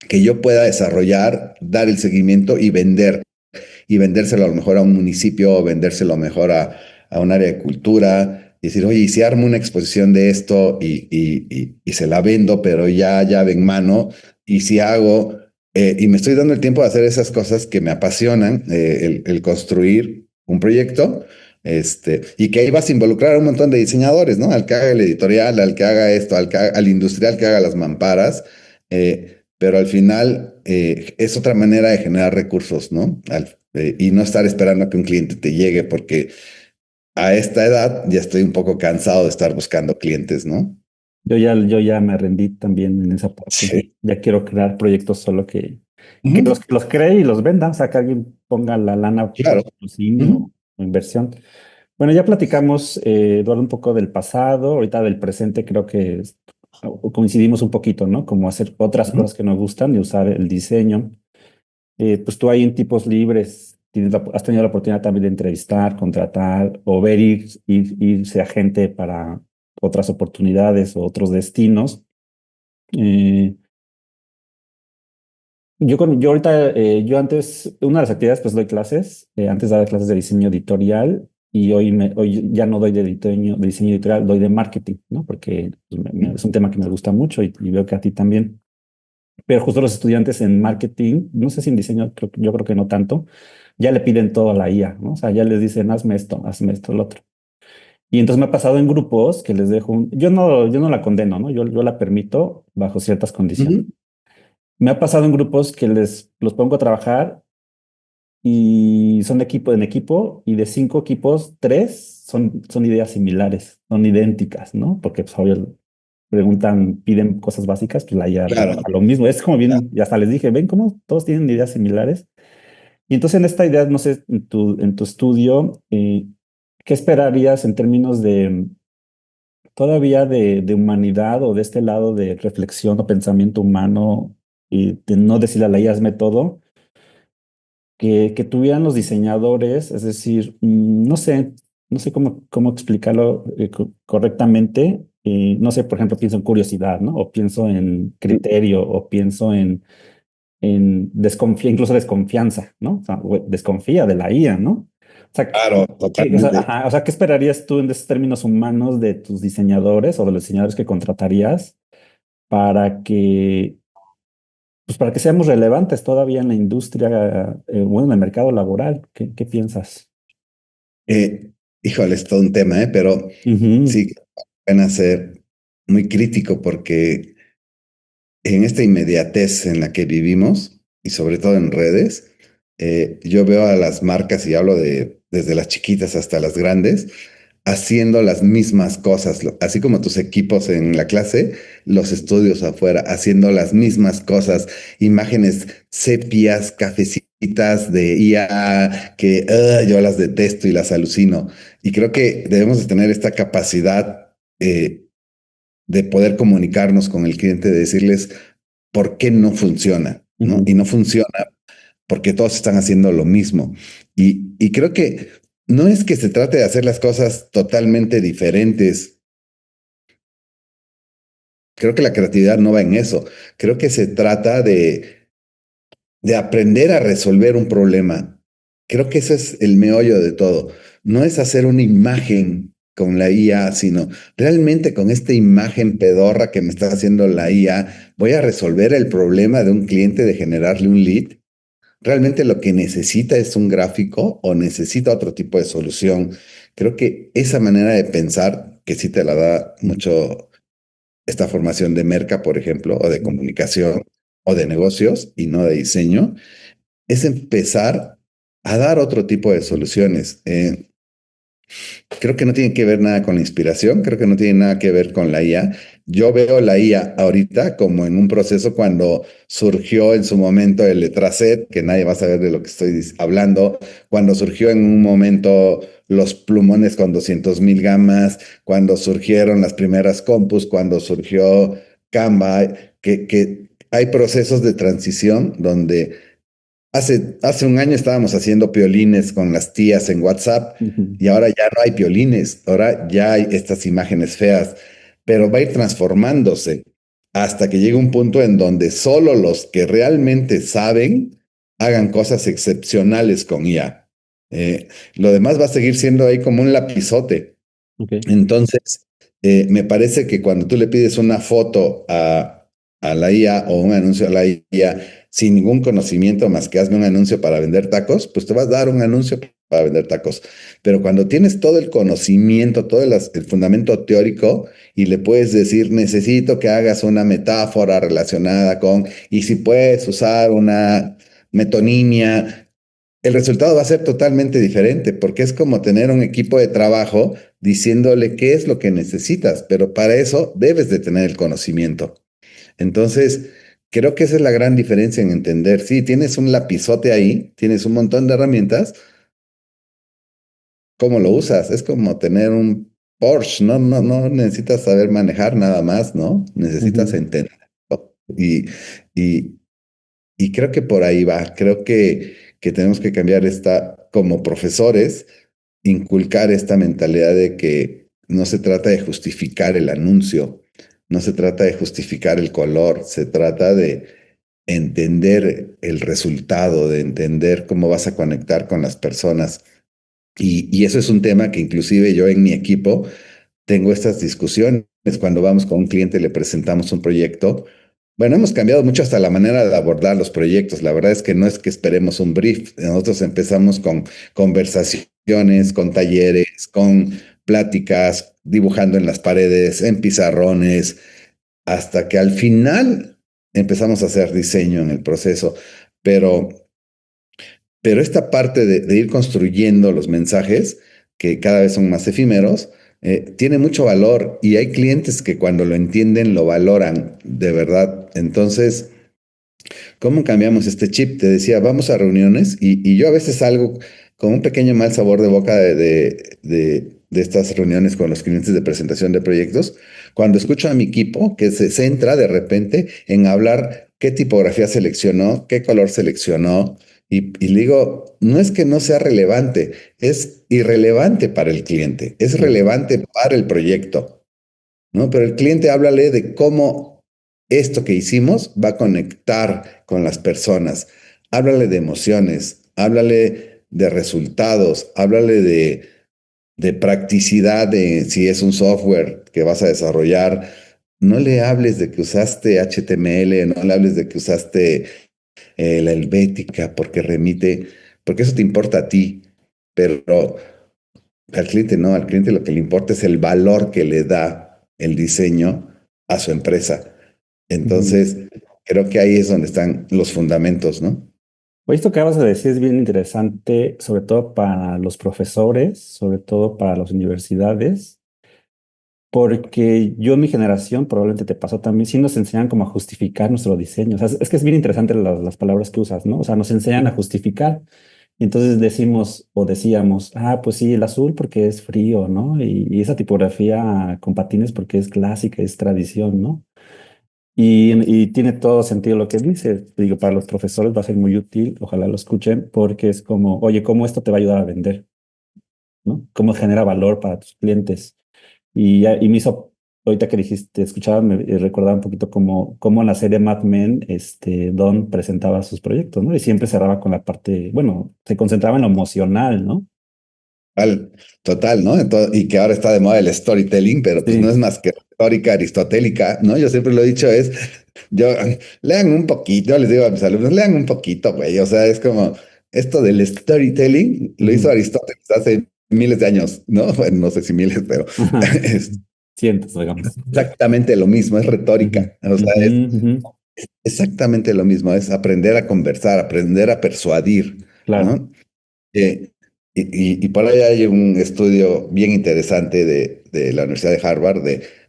que yo pueda desarrollar, dar el seguimiento y vendérselo a lo mejor a un municipio, o vendérselo a lo mejor a un área de cultura, y decir, oye, y si armo una exposición de esto y se la vendo, pero ya llave en mano, y si hago, y me estoy dando el tiempo de hacer esas cosas que me apasionan, el construir un proyecto. Y que ahí vas a involucrar a un montón de diseñadores, ¿no? Al que haga el editorial, al que haga esto, al industrial que haga las mamparas, pero al final es otra manera de generar recursos, ¿no? Y no estar esperando a que un cliente te llegue, porque a esta edad ya estoy un poco cansado de estar buscando clientes, ¿no? Yo ya me rendí también en esa parte. Sí. Ya quiero crear proyectos solo que Ujú. los cree y los venda, o sea, que alguien ponga la lana por Claro. patrocinio Ujú. o inversión. Bueno, ya platicamos, Eduardo, un poco del pasado, ahorita del presente creo que o coincidimos un poquito, ¿no? Como hacer otras Ujú. cosas que nos gustan y usar el diseño. Pues tú ahí en Tipos Libres has tenido la oportunidad también de entrevistar, contratar o ver irse a gente para otras oportunidades o otros destinos. Eh, yo ahorita, yo antes, una de las actividades, pues doy clases. Antes daba clases de diseño editorial y hoy ya no doy de diseño editorial, doy de marketing, ¿no? Porque pues, es un tema que me gusta mucho y veo que a ti también. Pero justo los estudiantes en marketing, no sé si en diseño, yo creo que no tanto, ya le piden todo a la IA, ¿no? O sea, ya les dicen, hazme esto, lo otro. Y entonces me ha pasado en grupos que les dejo yo no la condeno, ¿no? Yo la permito bajo ciertas condiciones. Ujú. Me ha pasado en grupos que los pongo a trabajar y son en equipo y de 5 equipos, 3 son ideas similares, son idénticas, ¿no? Porque pues obvio piden cosas básicas, pues la IA Claro. rebaja lo mismo. Es como bien, y hasta les dije, ven cómo todos tienen ideas similares. Y entonces en esta idea, no sé, en tu estudio, ¿qué esperarías en términos de todavía de humanidad o de este lado de reflexión o pensamiento humano y de no decirle a la IA hazme todo? Que tuvieran los diseñadores, es decir, no sé cómo explicarlo correctamente. No sé, por ejemplo, pienso en curiosidad, ¿no? O pienso en criterio, o pienso en incluso desconfianza, ¿no? O sea, desconfía de la IA, ¿no? O sea, Claro, totalmente. ajá, o sea, ¿qué esperarías tú en esos términos humanos de tus diseñadores o de los diseñadores que contratarías para que pues para que seamos relevantes todavía en la industria, bueno, en el mercado laboral? ¿Qué piensas? Eh, híjole, es todo un tema, ¿eh? Pero Ujú, sí, van a ser muy crítico porque en esta inmediatez en la que vivimos y sobre todo en redes, yo veo a las marcas y hablo de desde las chiquitas hasta las grandes haciendo las mismas cosas, así como tus equipos en la clase, los estudios afuera, haciendo las mismas cosas, imágenes sepias, cafecitas de IA que yo las detesto y las alucino. Y creo que debemos de tener esta capacidad de poder comunicarnos con el cliente, de decirles por qué no funciona, ¿no? ujú, Y no funciona porque todos están haciendo lo mismo. Y creo que no es que se trate de hacer las cosas totalmente diferentes. Creo que la creatividad no va en eso. Creo que se trata de aprender a resolver un problema. Creo que ese es el meollo de todo. No es hacer una imagen con la IA, sino realmente con esta imagen pedorra que me está haciendo la IA, voy a resolver el problema de un cliente de generarle un lead. ¿Realmente lo que necesita es un gráfico o necesita otro tipo de solución? Creo que esa manera de pensar, que sí te la da mucho esta formación de merca, por ejemplo, o de comunicación, o de negocios, y no de diseño, es empezar a dar otro tipo de soluciones. Creo que no tiene que ver nada con la inspiración, creo que no tiene nada que ver con la IA. Yo veo la IA ahorita como en un proceso cuando surgió en su momento el Letraset, que nadie va a saber de lo que estoy hablando, cuando surgió en un momento los plumones con 200,000 gamas, cuando surgieron las primeras compus, cuando surgió Canva, que hay procesos de transición donde hace un año estábamos haciendo piolines con las tías en WhatsApp ujú, y ahora ya no hay piolines, ahora ya hay estas imágenes feas, pero va a ir transformándose hasta que llegue un punto en donde solo los que realmente saben hagan cosas excepcionales con IA. Lo demás va a seguir siendo ahí como un lapizote. ok, Entonces, me parece que cuando tú le pides una foto a la IA o un anuncio a la IA sin ningún conocimiento más que hazme un anuncio para vender tacos, pues te vas a dar un anuncio para vender tacos. Pero cuando tienes todo el conocimiento, todo el fundamento teórico y le puedes decir, necesito que hagas una metáfora relacionada con, y si puedes usar una metonimia, el resultado va a ser totalmente diferente, porque es como tener un equipo de trabajo diciéndole qué es lo que necesitas, pero para eso debes de tener el conocimiento. Entonces, creo que esa es la gran diferencia en entender, sí, tienes un lapizote ahí, tienes un montón de herramientas, ¿cómo lo usas? Es como tener un Porsche, no necesitas saber manejar nada más, ¿no? Necesitas Ujú, entender. Y, y, y creo que por ahí va. Creo que tenemos que cambiar como profesores, inculcar esta mentalidad de que no se trata de justificar el anuncio, no se trata de justificar el color, se trata de entender el resultado, de entender cómo vas a conectar con las personas. Y eso es un tema que inclusive yo en mi equipo tengo estas discusiones. Cuando vamos con un cliente y le presentamos un proyecto, bueno, hemos cambiado mucho hasta la manera de abordar los proyectos. La verdad es que no es que esperemos un brief. Nosotros empezamos con conversaciones, con talleres, con pláticas, dibujando en las paredes, en pizarrones, hasta que al final empezamos a hacer diseño en el proceso. Pero esta parte de ir construyendo los mensajes, que cada vez son más efímeros, tiene mucho valor y hay clientes que cuando lo entienden lo valoran de verdad. Entonces, ¿cómo cambiamos este chip? Te decía, vamos a reuniones y yo a veces salgo con un pequeño mal sabor de boca de estas reuniones con los clientes de presentación de proyectos, cuando escucho a mi equipo que se centra de repente en hablar qué tipografía seleccionó, qué color seleccionó, y le digo, no es que no sea relevante, es irrelevante para el cliente, es sí, relevante para el proyecto. ¿No? Pero el cliente háblale de cómo esto que hicimos va a conectar con las personas. Háblale de emociones, háblale de resultados, háblale de practicidad, de si es un software que vas a desarrollar. No le hables de que usaste HTML, no le hables de que usaste la helvética porque remite, porque eso te importa a ti, pero al cliente no, al cliente lo que le importa es el valor que le da el diseño a su empresa. ujú. Entonces, creo que ahí es donde están los fundamentos, ¿no? Oye, esto que acabas de decir es bien interesante, sobre todo para los profesores, sobre todo para las universidades, porque yo en mi generación, probablemente te pasó también, sí nos enseñan como a justificar nuestro diseño. O sea, es que es bien interesante las palabras que usas, ¿no? O sea, nos enseñan a justificar. Y entonces decimos o decíamos, ah, pues sí, el azul porque es frío, ¿no? Y esa tipografía con patines porque es clásica, es tradición, ¿no? Y tiene todo sentido lo que dices. Digo, para los profesores va a ser muy útil, ojalá lo escuchen, porque es como, oye, ¿cómo esto te va a ayudar a vender? ¿No? ¿Cómo genera valor para tus clientes? Y me hizo, ahorita que dijiste, escuchaba, me recordaba un poquito como en la serie Mad Men, Don presentaba sus proyectos, ¿no? Y siempre cerraba con la parte, bueno, se concentraba en lo emocional, ¿no? Total, ¿no? Y que ahora está de moda el storytelling, pero pues no es Sí. más que retórica aristotélica, ¿no? Yo siempre lo he dicho, yo, lean un poquito, yo les digo a mis alumnos, lean un poquito, güey, o sea, es como, esto del storytelling lo hizo Ujú. Aristóteles hace miles de años, ¿no? Bueno, no sé si miles, pero Ajá. es Cientos, digamos. exactamente lo mismo, es Ujú, retórica, o sea, ujú, es ujú. exactamente lo mismo, es aprender a conversar, aprender a persuadir, Claro, ¿no? Eh, y por ahí hay un estudio bien interesante de la Universidad de Harvard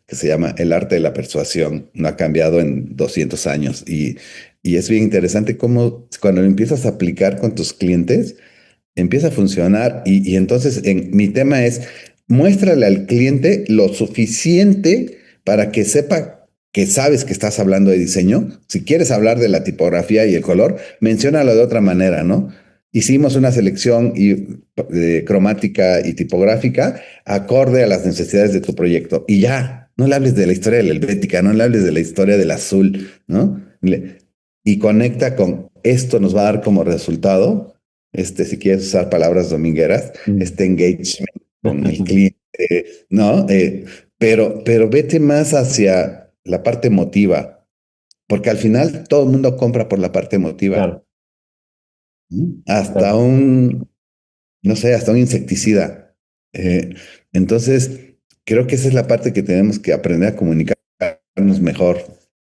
que se llama El arte de la persuasión. No ha cambiado en 200 años. Y es bien interesante cómo cuando lo empiezas a aplicar con tus clientes, empieza a funcionar. Y entonces mi tema es, muéstrale al cliente lo suficiente para que sepa que sabes que estás hablando de diseño. Si quieres hablar de la tipografía y el color, menciónalo de otra manera, ¿no? Hicimos una selección cromática y tipográfica acorde a las necesidades de tu proyecto. Y ya, no le hables de la historia de la helvética, no le hables de la historia del azul, ¿no? Y conecta con esto nos va a dar como resultado, si quieres usar palabras domingueras, mm. este engagement con el cliente, ¿no? Pero vete más hacia la parte emotiva, porque al final todo el mundo compra por la parte emotiva. Claro, ¿No? Hasta claro, no sé, hasta un insecticida. Eh, entonces, creo que esa es la parte que tenemos que aprender a comunicarnos mejor,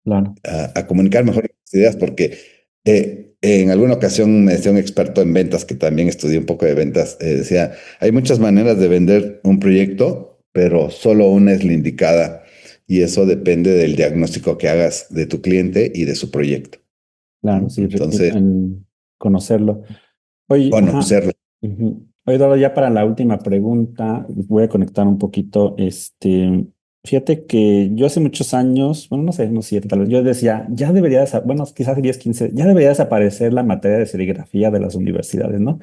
claro. a comunicar mejor las ideas, porque en alguna ocasión me decía un experto en ventas, que también estudió un poco de ventas, decía, hay muchas maneras de vender un proyecto, pero solo una es la indicada, y eso depende del diagnóstico que hagas de tu cliente y de su proyecto. Claro, ¿No? sí, Entonces, en conocerlo. Oye, ajá. conocerlo. Ujú. Oye, Eduardo, ya para la última pregunta, voy a conectar un poquito. Fíjate que yo hace muchos años, bueno, no sé, unos 7 tal vez, yo decía, ya debería, bueno, quizás 10 15 ya debería desaparecer la materia de serigrafía de las universidades, ¿no? O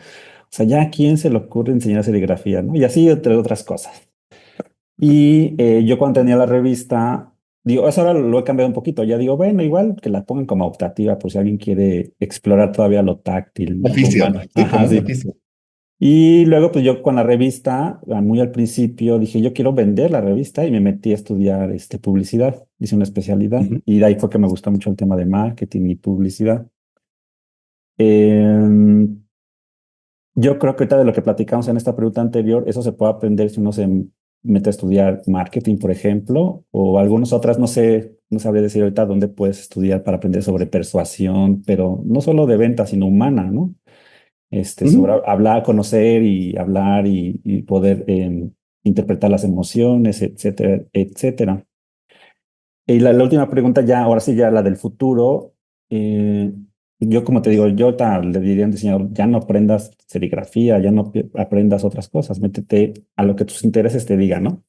sea, ya a quién se le ocurre enseñar serigrafía, ¿no? Y así, entre otras cosas. Y yo cuando tenía la revista, digo, eso ahora lo he cambiado un poquito. Ya digo, bueno, igual que la pongan como optativa por si alguien quiere explorar todavía lo táctil, ¿no? Lo Oficio, humano. sí, Ajá, como un sí. oficio. Y luego, pues yo con la revista, muy al principio, dije, yo quiero vender la revista y me metí a estudiar publicidad. Hice una especialidad Ujú. y de ahí fue que me gustó mucho el tema de marketing y publicidad. Em, yo creo que ahorita de lo que platicamos en esta pregunta anterior, eso se puede aprender si uno se mete a estudiar marketing, por ejemplo, o algunas otras, no sé, no sabría decir ahorita dónde puedes estudiar para aprender sobre persuasión, pero no solo de venta, sino humana, ¿no? Sobre Ujú. hablar, conocer y hablar y poder interpretar las emociones, etcétera, etcétera. Y la última pregunta ya, ahora sí, ya la del futuro. eh, yo como te digo, yo le diría a un diseñador, ya no aprendas serigrafía, ya no aprendas otras cosas, métete a lo que tus intereses te digan, ¿no?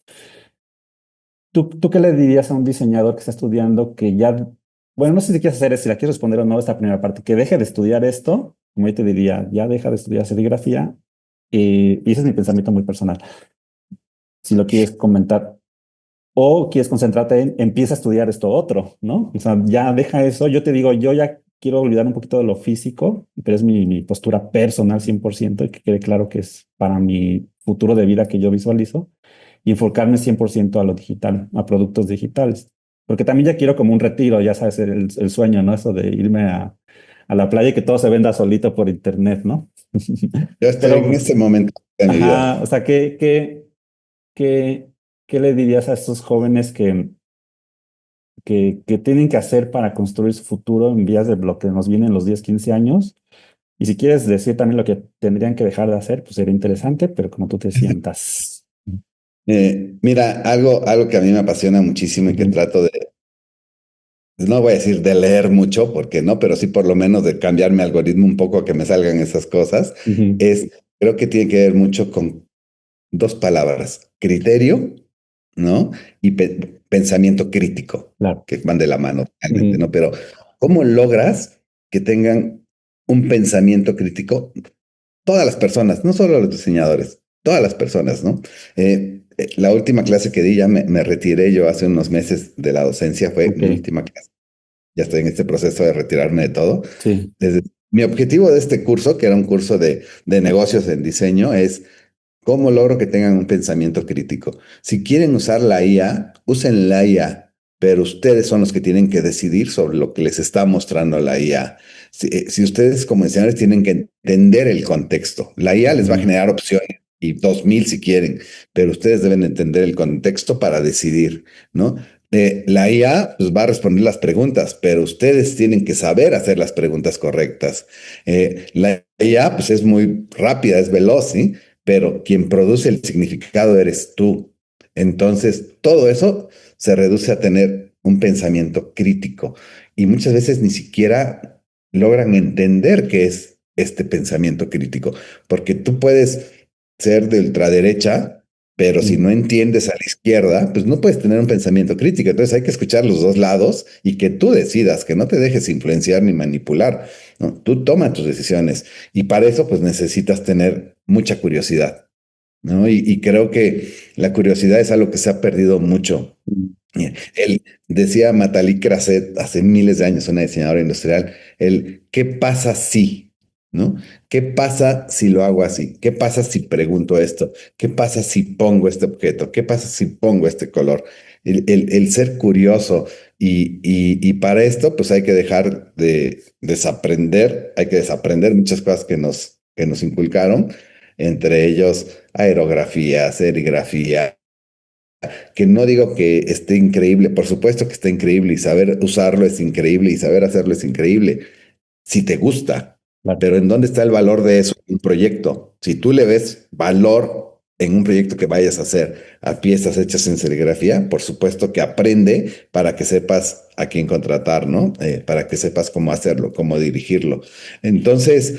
¿Tú qué le dirías a un diseñador que está estudiando que ya, bueno, no sé si quieres hacer, si la quieres responder o no esta primera parte, que deje de estudiar esto, como yo te diría, ya deja de estudiar serigrafía, y ese es mi pensamiento muy personal, si lo quieres comentar, o quieres concentrarte en, empieza a estudiar esto otro, ¿no? O sea, ya deja eso, yo te digo, yo ya quiero olvidar un poquito de lo físico, pero es mi postura personal 100% y que quede claro que es para mi futuro de vida que yo visualizo y enfocarme 100% a lo digital, a productos digitales. Porque también ya quiero como un retiro, ya sabes, el sueño, ¿no? Eso de irme a la playa y que todo se venda solito por internet, ¿no? Yo estoy en Pero, este momento de mi vida. ajá, o sea, ¿qué, qué le dirías a estos jóvenes que tienen que hacer para construir su futuro en vías de lo que nos viene en los 10 15 años? Y si quieres decir también lo que tendrían que dejar de hacer, pues sería interesante, pero como tú te sientas. Mira, algo que a mí me apasiona muchísimo y que Ujú, trato de, no voy a decir de leer mucho, porque no, pero sí por lo menos de cambiar mi algoritmo un poco a que me salgan esas cosas, ujú, es, creo que tiene que ver mucho con dos palabras, criterio, ¿no? Y pensamiento crítico, claro. que van de la mano, realmente, Ujú, ¿no? Pero, ¿cómo logras que tengan un pensamiento crítico todas las personas, no solo los diseñadores, todas las personas, ¿no? La última clase que di, ya me retiré yo hace unos meses de la docencia, fue ok, mi última clase. Ya estoy en este proceso de retirarme de todo. sí. Desde, mi objetivo de este curso, que era un curso de negocios en diseño, es cómo logro que tengan un pensamiento crítico. Si quieren usar la IA, usen la IA, pero ustedes son los que tienen que decidir sobre lo que les está mostrando la IA. Si ustedes como diseñadores tienen que entender el contexto, la IA les va a Ujú, generar opciones y 2000 si quieren, pero ustedes deben entender el contexto para decidir, ¿no? La IA pues, va a responder las preguntas, pero ustedes tienen que saber hacer las preguntas correctas. La IA pues, es muy rápida, es veloz, ¿sí? Pero quien produce el significado eres tú. Entonces, todo eso se reduce a tener un pensamiento crítico y muchas veces ni siquiera logran entender qué es este pensamiento crítico, porque tú puedes ser de ultraderecha, pero si ujú, no entiendes a la izquierda, pues no puedes tener un pensamiento crítico. Entonces hay que escuchar los dos lados y que tú decidas, que no te dejes influenciar ni manipular, ¿no? Tú toma tus decisiones y para eso pues necesitas tener mucha curiosidad, ¿no? Y creo que la curiosidad es algo que se ha perdido mucho. ujú, Él decía Matalik Kraset hace miles de años, una diseñadora industrial, el ¿qué pasa si? ¿No? ¿Qué pasa si lo hago así? ¿Qué pasa si pregunto esto? ¿Qué pasa si pongo este objeto? ¿Qué pasa si pongo este color? El ser curioso y para esto pues hay que dejar de desaprender, hay que desaprender muchas cosas que nos inculcaron, entre ellos aerografía, serigrafía, que no digo que esté increíble, por supuesto que está increíble y saber usarlo es increíble y saber hacerlo es increíble, si te gusta, claro. pero ¿en dónde está el valor de eso en un proyecto? Si tú le ves valor en un proyecto que vayas a hacer a piezas hechas en serigrafía, por supuesto que aprende para que sepas a quién contratar, ¿no? Para que sepas cómo hacerlo, cómo dirigirlo. Entonces,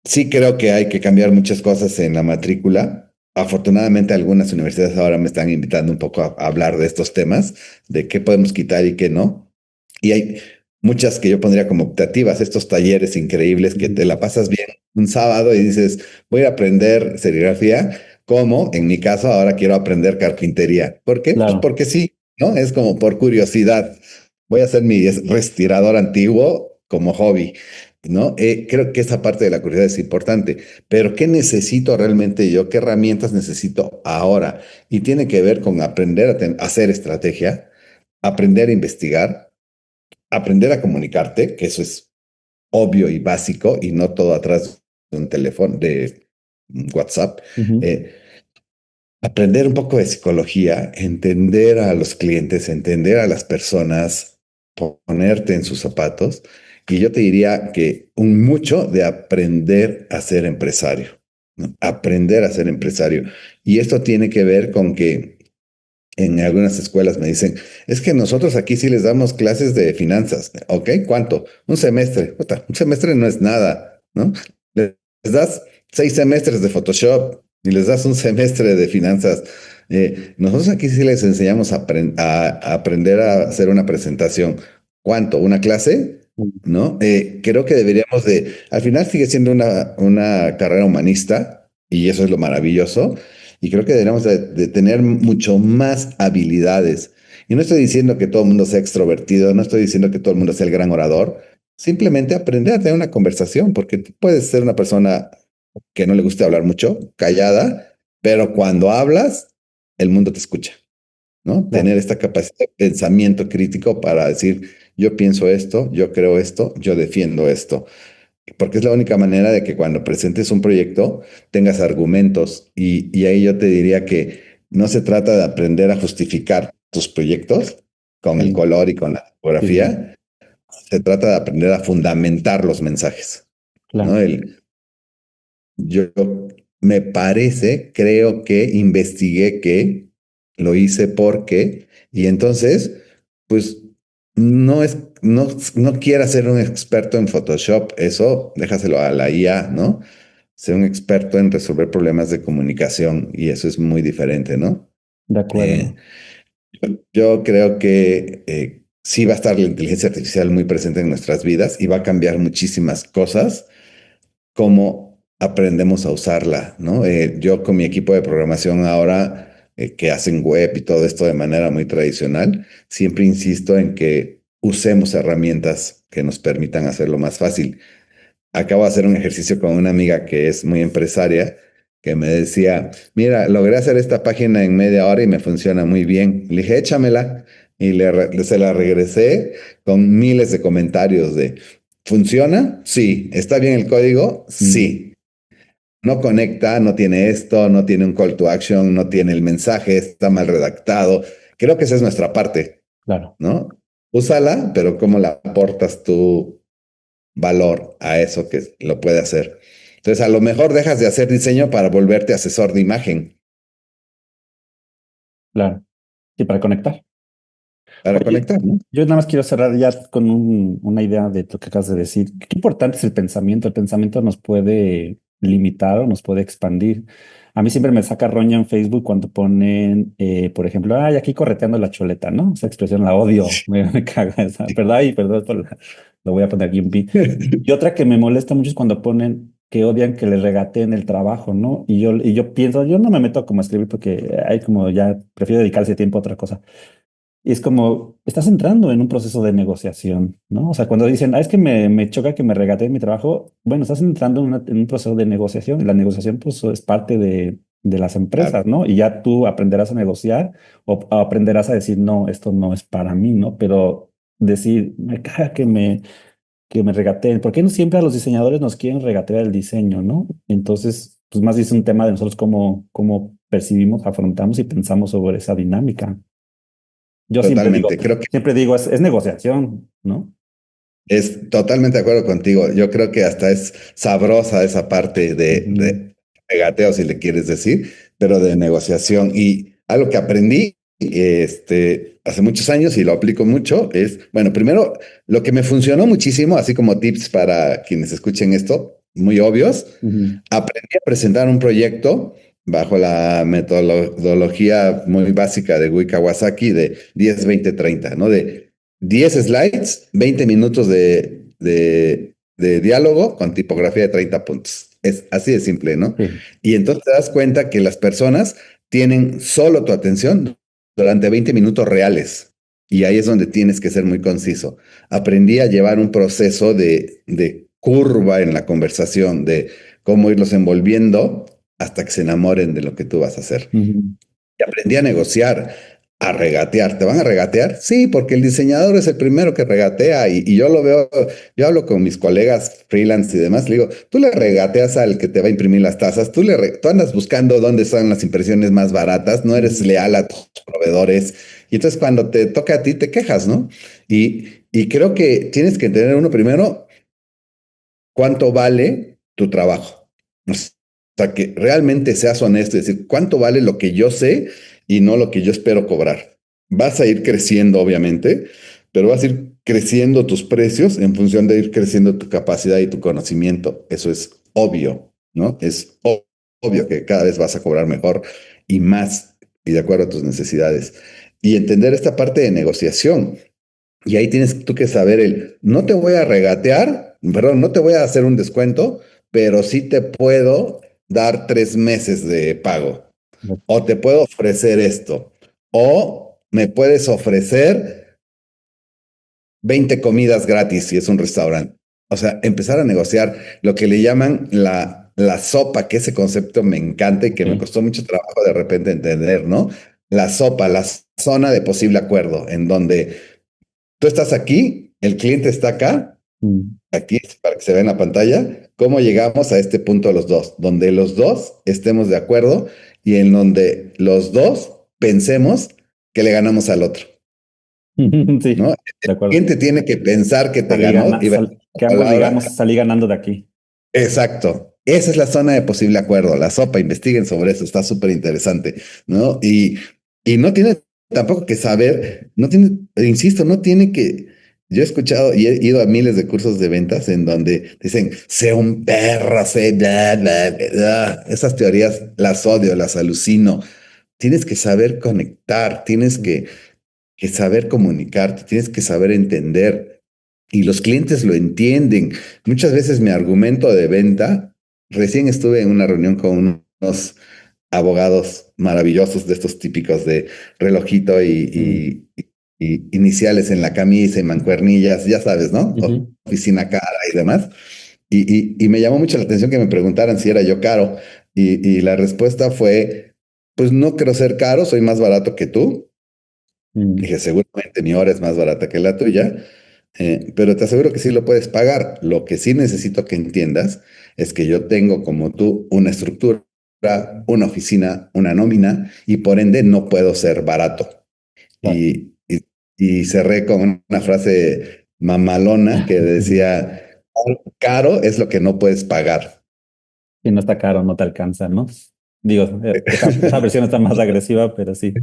Sí creo que hay que cambiar muchas cosas en la matrícula. Afortunadamente algunas universidades ahora me están invitando un poco a hablar de estos temas, de qué podemos quitar y qué no. Y hay muchas que yo pondría como optativas, estos talleres increíbles que te Ujú. la pasas bien un sábado y dices, voy a aprender serigrafía, como en mi caso ahora quiero aprender carpintería. ¿Por qué? Pues Claro, porque sí, ¿no? Es como por curiosidad. Voy a hacer mi respirador antiguo como hobby. ¿No? Creo que esa parte de la curiosidad es importante, pero ¿qué necesito realmente yo? ¿Qué herramientas necesito ahora? Y tiene que ver con aprender a hacer estrategia, aprender a investigar, aprender a comunicarte, que eso es obvio y básico y no todo atrás de un teléfono, de WhatsApp. ujú, Eh, Aprender un poco de psicología, entender a los clientes, entender a las personas, ponerte en sus zapatos. Y yo te diría que un mucho de aprender a ser empresario, ¿no? Aprender a ser empresario. Y esto tiene que ver con que en algunas escuelas me dicen, es que nosotros aquí sí les damos clases de finanzas. ¿Ok? ¿Cuánto? Un semestre. Puta, un semestre no es nada, ¿no? Les das 6 semestres de Photoshop y les das un semestre de finanzas. Nosotros aquí sí les enseñamos a aprender a hacer una presentación. ¿Cuánto? ¿Una clase? ujú. ¿No? Creo que deberíamos al final sigue siendo una carrera humanista y eso es lo maravilloso. Y creo que deberíamos de tener mucho más habilidades. Y no estoy diciendo que todo el mundo sea extrovertido, no estoy diciendo que todo el mundo sea el gran orador, simplemente aprender a tener una conversación, porque tú puedes ser una persona que no le guste hablar mucho, callada, pero cuando hablas, el mundo te escucha, ¿no? Claro, Tener esta capacidad de pensamiento crítico para decir, yo pienso esto, yo creo esto, yo defiendo esto, porque es la única manera de que cuando presentes un proyecto tengas argumentos y ahí yo te diría que no se trata de aprender a justificar tus proyectos con el sí, color y con la sí, sí, tipografía, se trata de aprender a fundamentar los mensajes, ¿no? claro, Yo me parece, creo que investigué que lo hice porque, y entonces, pues no quiera ser un experto en Photoshop, eso déjaselo a la IA, ¿no? Ser un experto en resolver problemas de comunicación y eso es muy diferente, ¿no? de Eh, acuerdo. yo creo que sí va a estar la inteligencia artificial muy presente en nuestras vidas y va a cambiar muchísimas cosas cómo aprendemos a usarla, ¿no? Yo con mi equipo de programación ahora, que hacen web y todo esto de manera muy tradicional, siempre insisto en que usemos herramientas que nos permitan hacerlo más fácil. Acabo de hacer un ejercicio con una amiga que es muy empresaria, que me decía, mira, logré hacer esta página en media hora y me funciona muy bien. Le dije, échamela. Y se la regresé con miles de comentarios de, ¿funciona? Sí. ¿Está bien el código? Mm, Sí. No conecta, no tiene esto, no tiene un call to action, no tiene el mensaje, está mal redactado. Creo que esa es nuestra parte, claro, ¿no? Úsala, pero ¿cómo la aportas tú valor a eso que lo puede hacer? Entonces, a lo mejor dejas de hacer diseño para volverte asesor de imagen, claro. Y para conectar. para Oye, conectar, ¿no? yo nada más quiero cerrar ya con una idea de lo que acabas de decir. Qué importante es el pensamiento. El pensamiento nos puede limitar o nos puede expandir. A mí siempre me saca roña en Facebook cuando ponen, por ejemplo, ay, aquí correteando la choleta, ¿no? Esa expresión la odio, me caga esa, ¿verdad? Y perdón por lo voy a poner aquí en pi. Y otra que me molesta mucho es cuando ponen que odian que les regateen el trabajo, ¿no? Y yo pienso, yo no me meto como a escribir porque hay como ya prefiero dedicarse tiempo a otra cosa. Y es como, estás entrando en un proceso de negociación, ¿no? O sea, cuando dicen, es que me choca que me regateen mi trabajo, bueno, estás entrando en un proceso de negociación y la negociación, pues, es parte de las empresas, Claro, ¿no? Y ya tú aprenderás a negociar o aprenderás a decir, no, esto no es para mí, ¿no? Pero decir, me caga que me regateen. ¿Por qué no siempre a los diseñadores nos quieren regatear el diseño, ¿no? Entonces, pues más bien es un tema de nosotros cómo percibimos, afrontamos y pensamos sobre esa dinámica. Yo totalmente. Creo que siempre digo, es negociación, ¿no? es totalmente de acuerdo contigo. Yo creo que hasta es sabrosa esa parte Ujú, de regateo, si le quieres decir, pero de negociación. Y algo que aprendí hace muchos años y lo aplico mucho es, bueno, primero, lo que me funcionó muchísimo, así como tips para quienes escuchen esto, muy obvios. Ujú. Aprendí a presentar un proyecto bajo la metodología muy básica de Gui Kawasaki de 10-20-30, ¿no? De 10 slides, 20 minutos de diálogo con tipografía de 30 puntos. Es así de simple, ¿no? Sí. Y entonces te das cuenta que las personas tienen solo tu atención durante 20 minutos reales. Y ahí es donde tienes que ser muy conciso. Aprendí a llevar un proceso de curva en la conversación, de cómo irlos envolviendo hasta que se enamoren de lo que tú vas a hacer. Ujú. Y aprendí a negociar, a regatear. ¿Te van a regatear? Sí, porque el diseñador es el primero que regatea y yo lo veo, yo hablo con mis colegas freelance y demás, le digo, tú le regateas al que te va a imprimir las tazas, tú andas buscando dónde están las impresiones más baratas, no eres Ujú. leal a tus proveedores y entonces cuando te toca a ti te quejas, ¿no? Y creo que tienes que entender uno primero cuánto vale tu trabajo. O sea, que realmente seas honesto y decir cuánto vale lo que yo sé y no lo que yo espero cobrar. Vas a ir creciendo, obviamente, pero vas a ir creciendo tus precios en función de ir creciendo tu capacidad y tu conocimiento. Eso es obvio, ¿no? Es obvio que cada vez vas a cobrar mejor y más y de acuerdo a tus necesidades. Y entender esta parte de negociación. Y ahí tienes tú que saber no te voy a regatear, perdón, no te voy a hacer un descuento, pero sí te puedo dar 3 meses de pago. O te puedo ofrecer esto. O me puedes ofrecer 20 comidas gratis si es un restaurante. O sea, empezar a negociar lo que le llaman la sopa, que ese concepto me encanta y que me Sí. costó mucho trabajo de repente entender, ¿no? La sopa, la zona de posible acuerdo, en donde tú estás aquí, el cliente está acá, Mm. aquí para que se vea en la pantalla, cómo llegamos a este punto los dos, donde los dos estemos de acuerdo y en donde los dos pensemos que le ganamos al otro, ¿no? Sí, El de acuerdo. cliente tiene que pensar que te ganó y ver Que la ambos digamos, palabra. salí ganando de aquí. Exacto. Esa es la zona de posible acuerdo, la sopa, investiguen sobre eso, está súper interesante, ¿no? Y no tiene tampoco que saber, no tiene, insisto, no tiene que, yo he escuchado y he ido a miles de cursos de ventas en donde dicen, sé un perro, sé, bla, bla, bla, bla. Esas teorías las odio, las alucino. Tienes que saber conectar, tienes que saber comunicarte, tienes que saber entender. Y los clientes lo entienden. Muchas veces mi argumento de venta, recién estuve en una reunión con unos abogados maravillosos de estos típicos de relojito Mm. y iniciales en la camisa y mancuernillas, ya sabes, ¿no? Ujú. Oficina cara y demás. Y me llamó mucho la atención que me preguntaran si era yo caro. Y la respuesta fue, pues no quiero ser caro, soy más barato que tú. Mm. Dije, seguramente mi hora es más barata que la tuya, pero te aseguro que sí lo puedes pagar. Lo que sí necesito que entiendas es que yo tengo como tú una estructura, una oficina, una nómina y por ende no puedo ser barato. Claro. Y cerré con una frase mamalona que decía, caro es lo que no puedes pagar. Si no está caro, no te alcanza, ¿no? Digo, esa versión está más agresiva, pero sí.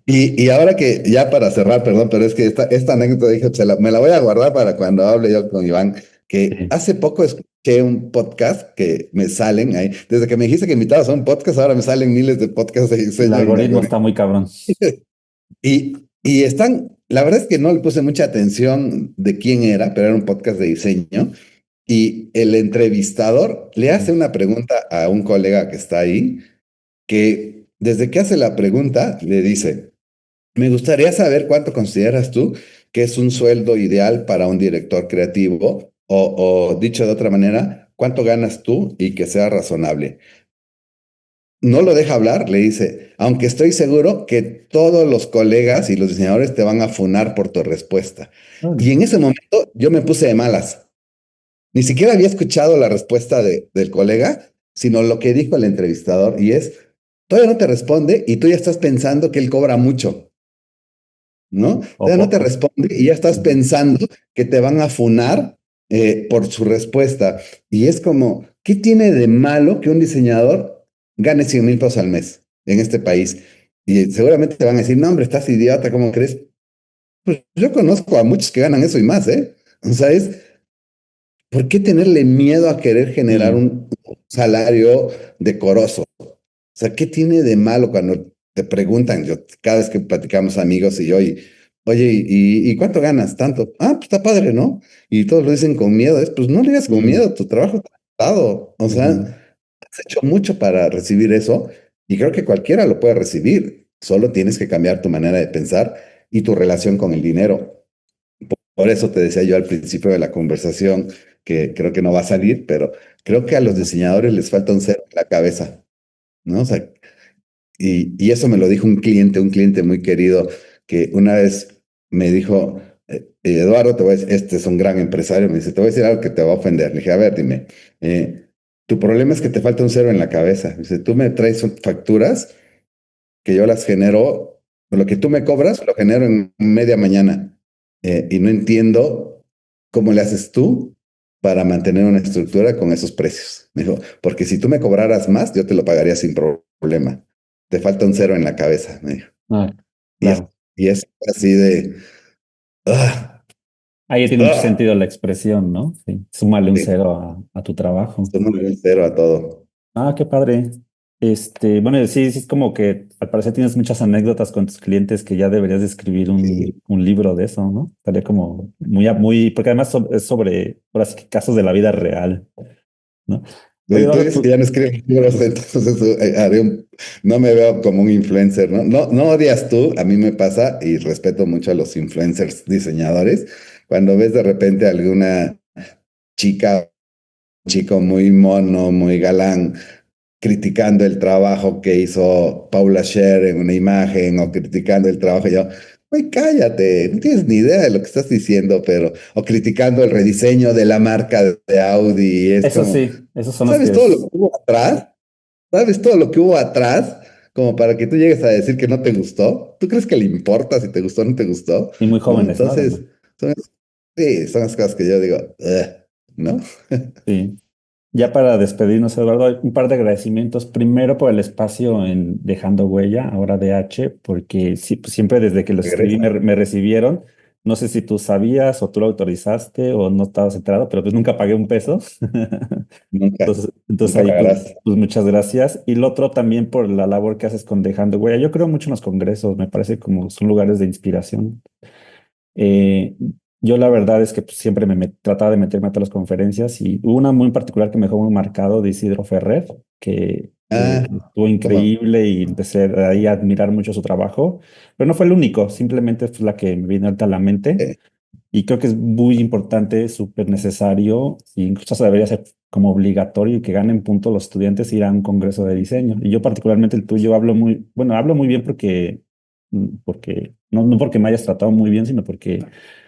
Y ahora que, ya para cerrar, perdón, pero es que esta anécdota dije, me la voy a guardar para cuando hable yo con Iván, que Sí. hace poco escuché un podcast que me salen ahí, desde que me dijiste que invitabas a un podcast, ahora me salen miles de podcasts de El diseño en mi algoritmo algoritmo. está muy cabrón. Y están, la verdad es que no le puse mucha atención de quién era, pero era un podcast de diseño. Y el entrevistador le hace una pregunta a un colega que está ahí, que desde que hace la pregunta le dice, me gustaría saber cuánto consideras tú que es un sueldo ideal para un director creativo o dicho de otra manera, cuánto ganas tú y que sea razonable. No lo deja hablar, le dice, aunque estoy seguro que todos los colegas y los diseñadores te van a funar por tu respuesta. Y Órale. en ese momento yo me puse de malas. Ni siquiera había escuchado la respuesta del colega, sino lo que dijo el entrevistador y es, todavía no te responde y tú ya estás pensando que él cobra mucho. ¿No? O Ya no te poco. responde y ya estás Ujú. pensando que te van a funar por su respuesta. Y es como, ¿qué tiene de malo que un diseñador gane 100,000 pesos al mes en este país? Y seguramente te van a decir, no, hombre, estás idiota, ¿cómo crees? Pues yo conozco a muchos que ganan eso y más, ¿eh? O sea, ¿por qué tenerle miedo a querer generar Sí, un salario decoroso? O sea, ¿qué tiene de malo cuando te preguntan? Yo, cada vez que platicamos amigos y yo, oye, ¿y cuánto ganas? Tanto. Ah, pues está padre, ¿no? Y todos lo dicen con miedo. Pues no lo digas con sí. miedo, tu trabajo está dado. O sea, Ujú. has hecho mucho para recibir eso y creo que cualquiera lo puede recibir. Solo tienes que cambiar tu manera de pensar y tu relación con el dinero. Por eso te decía yo al principio de la conversación que creo que no va a salir, pero creo que a los diseñadores les falta un cero en la cabeza, ¿no? O sea, y eso me lo dijo un cliente muy querido, que una vez me dijo, Eduardo, te voy a decir, este es un gran empresario, me dice, te voy a decir algo que te va a ofender. Le dije, a ver, dime, tu problema es que te falta un cero en la cabeza. Dice, tú me traes facturas que yo las genero, lo que tú me cobras, lo genero en media mañana. Y no entiendo cómo le haces tú para mantener una estructura con esos precios. Me dijo, porque si tú me cobraras más, yo te lo pagaría sin problema. Te falta un cero en la cabeza, me dijo. Ah, Y es, claro. y es así de, ah, Ahí tiene mucho ah, sentido la expresión, ¿no? Sí. Súmale un sí, cero a tu trabajo. súmale un cero a todo. Ah, qué padre. Bueno, sí, sí, es como que al parecer tienes muchas anécdotas con tus clientes que ya deberías de escribir Sí. un libro de eso, ¿no? Estaría como muy, porque además es sobre, ahora sí que casos de la vida real, ¿no? Oye, Tú Eduardo, dices que pues, ya no escribes libros, entonces no me veo como un influencer, ¿no? No, no odias tú, a mí me pasa y respeto mucho a los influencers diseñadores. Cuando ves de repente alguna chica, chico muy mono, muy galán, criticando el trabajo que hizo Paula Scher en una imagen o criticando el trabajo, yo, güey, cállate, no tienes ni idea de lo que estás diciendo, pero, o criticando el rediseño de la marca de Audi, y es eso como, sí, esos son los ¿sabes que todo lo que hubo atrás? ¿Sabes todo lo que hubo atrás? Como para que tú llegues a decir que no te gustó. ¿Tú crees que le importa si te gustó o no te gustó? y muy ¿No? jóvenes, ¿no? Además, Entonces, son, sí, son las cosas que yo digo, "Ugh", ¿no? sí. Ya para despedirnos, Eduardo, un par de agradecimientos. Primero por el espacio en Dejando Huella, ahora DH, porque sí, pues siempre desde que lo escribí Regresa. me recibieron. No sé si tú sabías o tú lo autorizaste o no estabas enterado, pero pues nunca pagué un peso. Nunca, Entonces nunca ahí pues, pagarás. pues muchas gracias. Y lo otro también por la labor que haces con Dejando Huella. Yo creo mucho en los congresos, me parece como son lugares de inspiración. Eh, yo la verdad es que pues, siempre trataba de meterme a todas las conferencias y hubo una muy en particular que me dejó muy marcado de Isidro Ferrer, que Ah, estuvo ¿cómo? increíble y empecé ahí a admirar mucho su trabajo, pero no fue el único, simplemente fue la que me vino ahorita a la mente Eh, y creo que es muy importante, súper necesario y incluso hasta debería ser como obligatorio y que ganen puntos los estudiantes ir a un congreso de diseño. Y yo particularmente el tuyo hablo muy bien porque no porque me hayas tratado muy bien, sino porque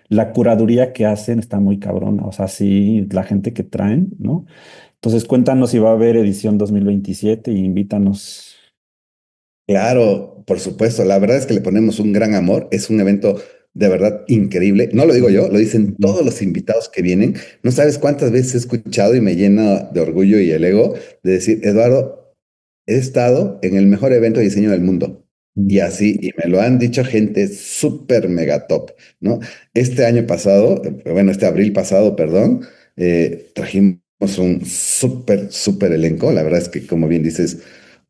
la curaduría que hacen está muy cabrona. O sea, sí, la gente que traen, ¿no? Entonces cuéntanos si va a haber edición 2027 y invítanos. claro, por supuesto. La verdad es que le ponemos un gran amor. Es un evento de verdad increíble. No lo digo Ujú, yo, lo dicen ujú, todos los invitados que vienen. No sabes cuántas veces he escuchado y me llena de orgullo y el ego de decir, Eduardo, he estado en el mejor evento de diseño del mundo. Y ujú. así, y me lo han dicho gente súper mega top, ¿no? Este año pasado, bueno, este abril pasado, perdón, trajimos un súper elenco. La verdad es que, como bien dices,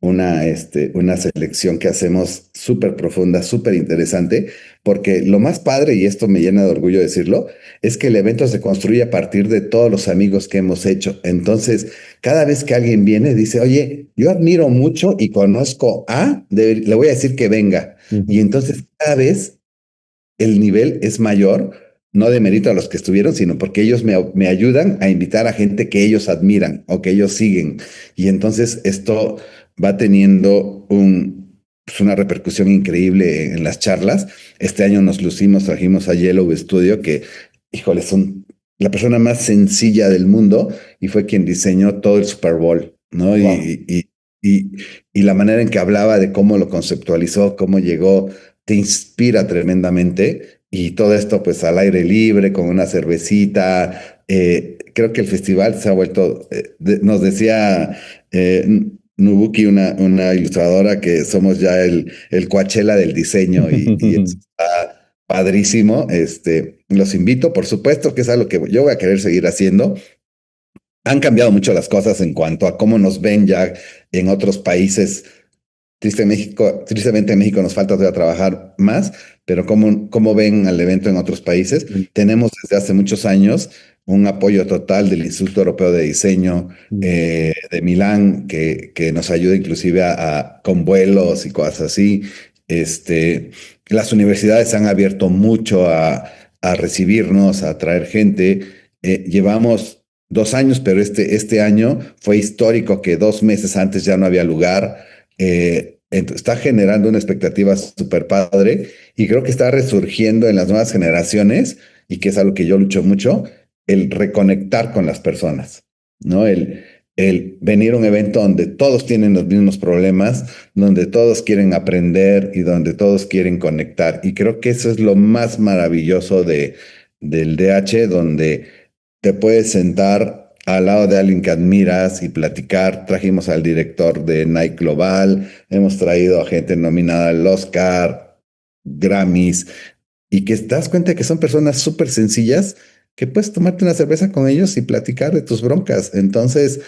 una selección que hacemos súper profunda, súper interesante, porque lo más padre, y esto me llena de orgullo decirlo, es que el evento se construye a partir de todos los amigos que hemos hecho. Entonces, cada vez que alguien viene, dice, oye, yo admiro mucho y conozco a, le voy a decir que venga. Y Ujú. entonces cada vez el nivel es mayor, no de mérito a los que estuvieron, sino porque ellos me ayudan a invitar a gente que ellos admiran o que ellos siguen. Y entonces esto va teniendo pues una repercusión increíble en las charlas. Este año nos lucimos, trajimos a Yellow Studio, que, híjole, son la persona más sencilla del mundo y fue quien diseñó todo el Super Bowl, ¿no? Wow. Y, y la manera en que hablaba de cómo lo conceptualizó, cómo llegó, te inspira tremendamente y todo esto pues al aire libre, con una cervecita. Creo que el festival se ha vuelto, nos decía Nubuki, una ilustradora, que somos ya el Coachella del diseño y eso está padrísimo. Los invito, por supuesto que es algo que yo voy a querer seguir haciendo. Han cambiado mucho las cosas en cuanto a cómo nos ven ya en otros países. Tristemente en México nos falta todavía trabajar más, pero ¿cómo ven al evento en otros países? Mm, Tenemos desde hace muchos años un apoyo total del Instituto Europeo de Diseño mm, de Milán, que nos ayuda inclusive con vuelos y cosas así. Este, las universidades se han abierto mucho a recibirnos, a traer gente. Llevamos 2 años, pero este año fue histórico que 2 meses antes ya no había lugar. Está generando una expectativa súper padre y creo que está resurgiendo en las nuevas generaciones y que es algo que yo lucho mucho, el reconectar con las personas, ¿no? El venir a un evento donde todos tienen los mismos problemas, donde todos quieren aprender y donde todos quieren conectar. Y creo que eso es lo más maravilloso del DH, donde te puedes sentar al lado de alguien que admiras y platicar. Trajimos al director de Nike Global, hemos traído a gente nominada al Oscar, Grammys, y que te das cuenta que son personas súper sencillas, que puedes tomarte una cerveza con ellos y platicar de tus broncas. Entonces,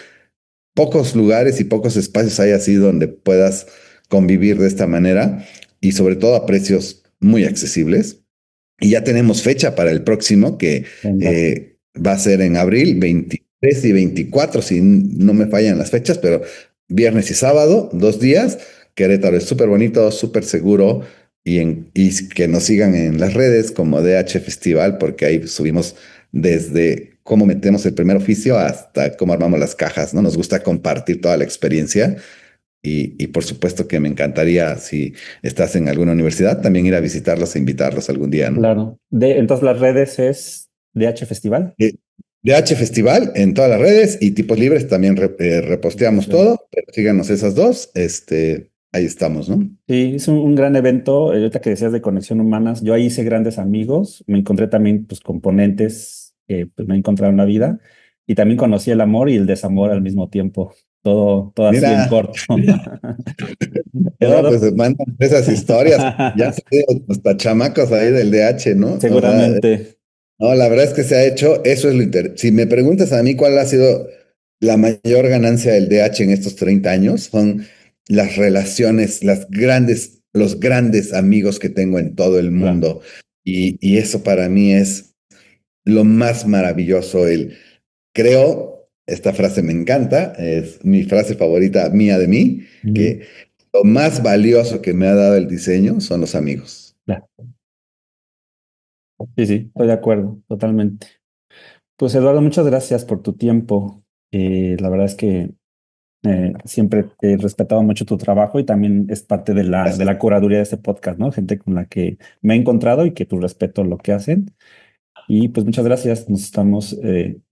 pocos lugares y pocos espacios hay así donde puedas convivir de esta manera y sobre todo a precios muy accesibles. Y ya tenemos fecha para el próximo, que venga. va a ser en abril 23 y 24 si no me fallan las fechas, pero viernes y sábado, 2 días. Querétaro es súper bonito, súper seguro. Y que nos sigan en las redes como DH Festival, porque ahí subimos desde cómo metemos el primer oficio hasta cómo armamos las cajas, ¿no? Nos gusta compartir toda la experiencia. Y por supuesto que me encantaría, si estás en alguna universidad, también ir a visitarlos e invitarlos algún día, ¿no? Claro. Entonces las redes es DH Festival. Eh, DH Festival en todas las redes y tipos libres también reposteamos Sí, todo, pero síganos esas dos, ahí estamos, ¿no? sí, es un gran evento. Ahorita que decías de conexión humanas, yo ahí hice grandes amigos. Me encontré también pues, componentes que pues, me he encontrado en la vida. Y también conocí el amor y el desamor al mismo tiempo. Todo así en Mira, corto. no, pues Eduardo, mandan esas historias, ya sé, hasta chamacos ahí del DH, ¿no? O sea, seguramente, no, la verdad es que se ha hecho, eso es lo interesante. Si me preguntas a mí cuál ha sido la mayor ganancia del DH en estos 30 años, son las relaciones, los grandes amigos que tengo en todo el claro. mundo. Y eso para mí es lo más maravilloso. Esta frase me encanta, es mi frase favorita mía de mí, Ujú. que lo más valioso que me ha dado el diseño son los amigos. Ya. Sí, sí, estoy de acuerdo, totalmente. Pues Eduardo, muchas gracias por tu tiempo. La verdad es que siempre he respetado mucho tu trabajo y también es parte de de Gracias. la curaduría de este podcast, ¿no? Gente con la que me he encontrado y que pues respeto lo que hacen. Y pues muchas gracias. Nos estamos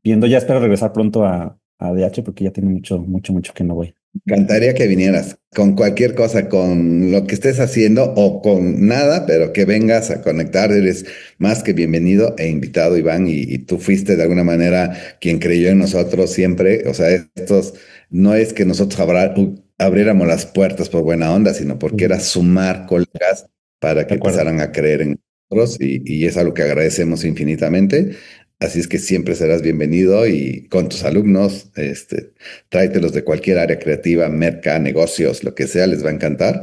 viendo. Ya espero regresar pronto a DH porque ya tiene mucho que no voy. Encantaría que vinieras con cualquier cosa, con lo que estés haciendo o con nada, pero que vengas a conectar. Eres más que bienvenido e invitado, Iván, y tú fuiste de alguna manera quien creyó en nosotros siempre. O sea, no es que nosotros abriéramos las puertas por buena onda, sino porque era Ujú. sumar colegas para De que acuerdo, empezaran a creer en nosotros y es algo que agradecemos infinitamente. Así es que siempre serás bienvenido y con tus alumnos, tráetelos de cualquier área creativa, merca, negocios, lo que sea, les va a encantar.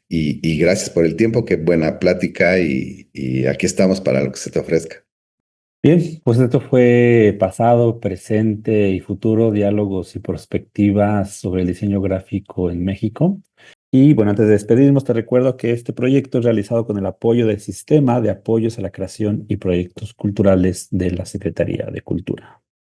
Y gracias por el tiempo, qué buena plática y aquí estamos para lo que se te ofrezca. bien, pues esto fue pasado, presente y futuro, diálogos y perspectivas sobre el diseño gráfico en México. Y bueno, antes de despedirnos, te recuerdo que este proyecto es realizado con el apoyo del Sistema de Apoyos a la Creación y Proyectos Culturales de la Secretaría de Cultura.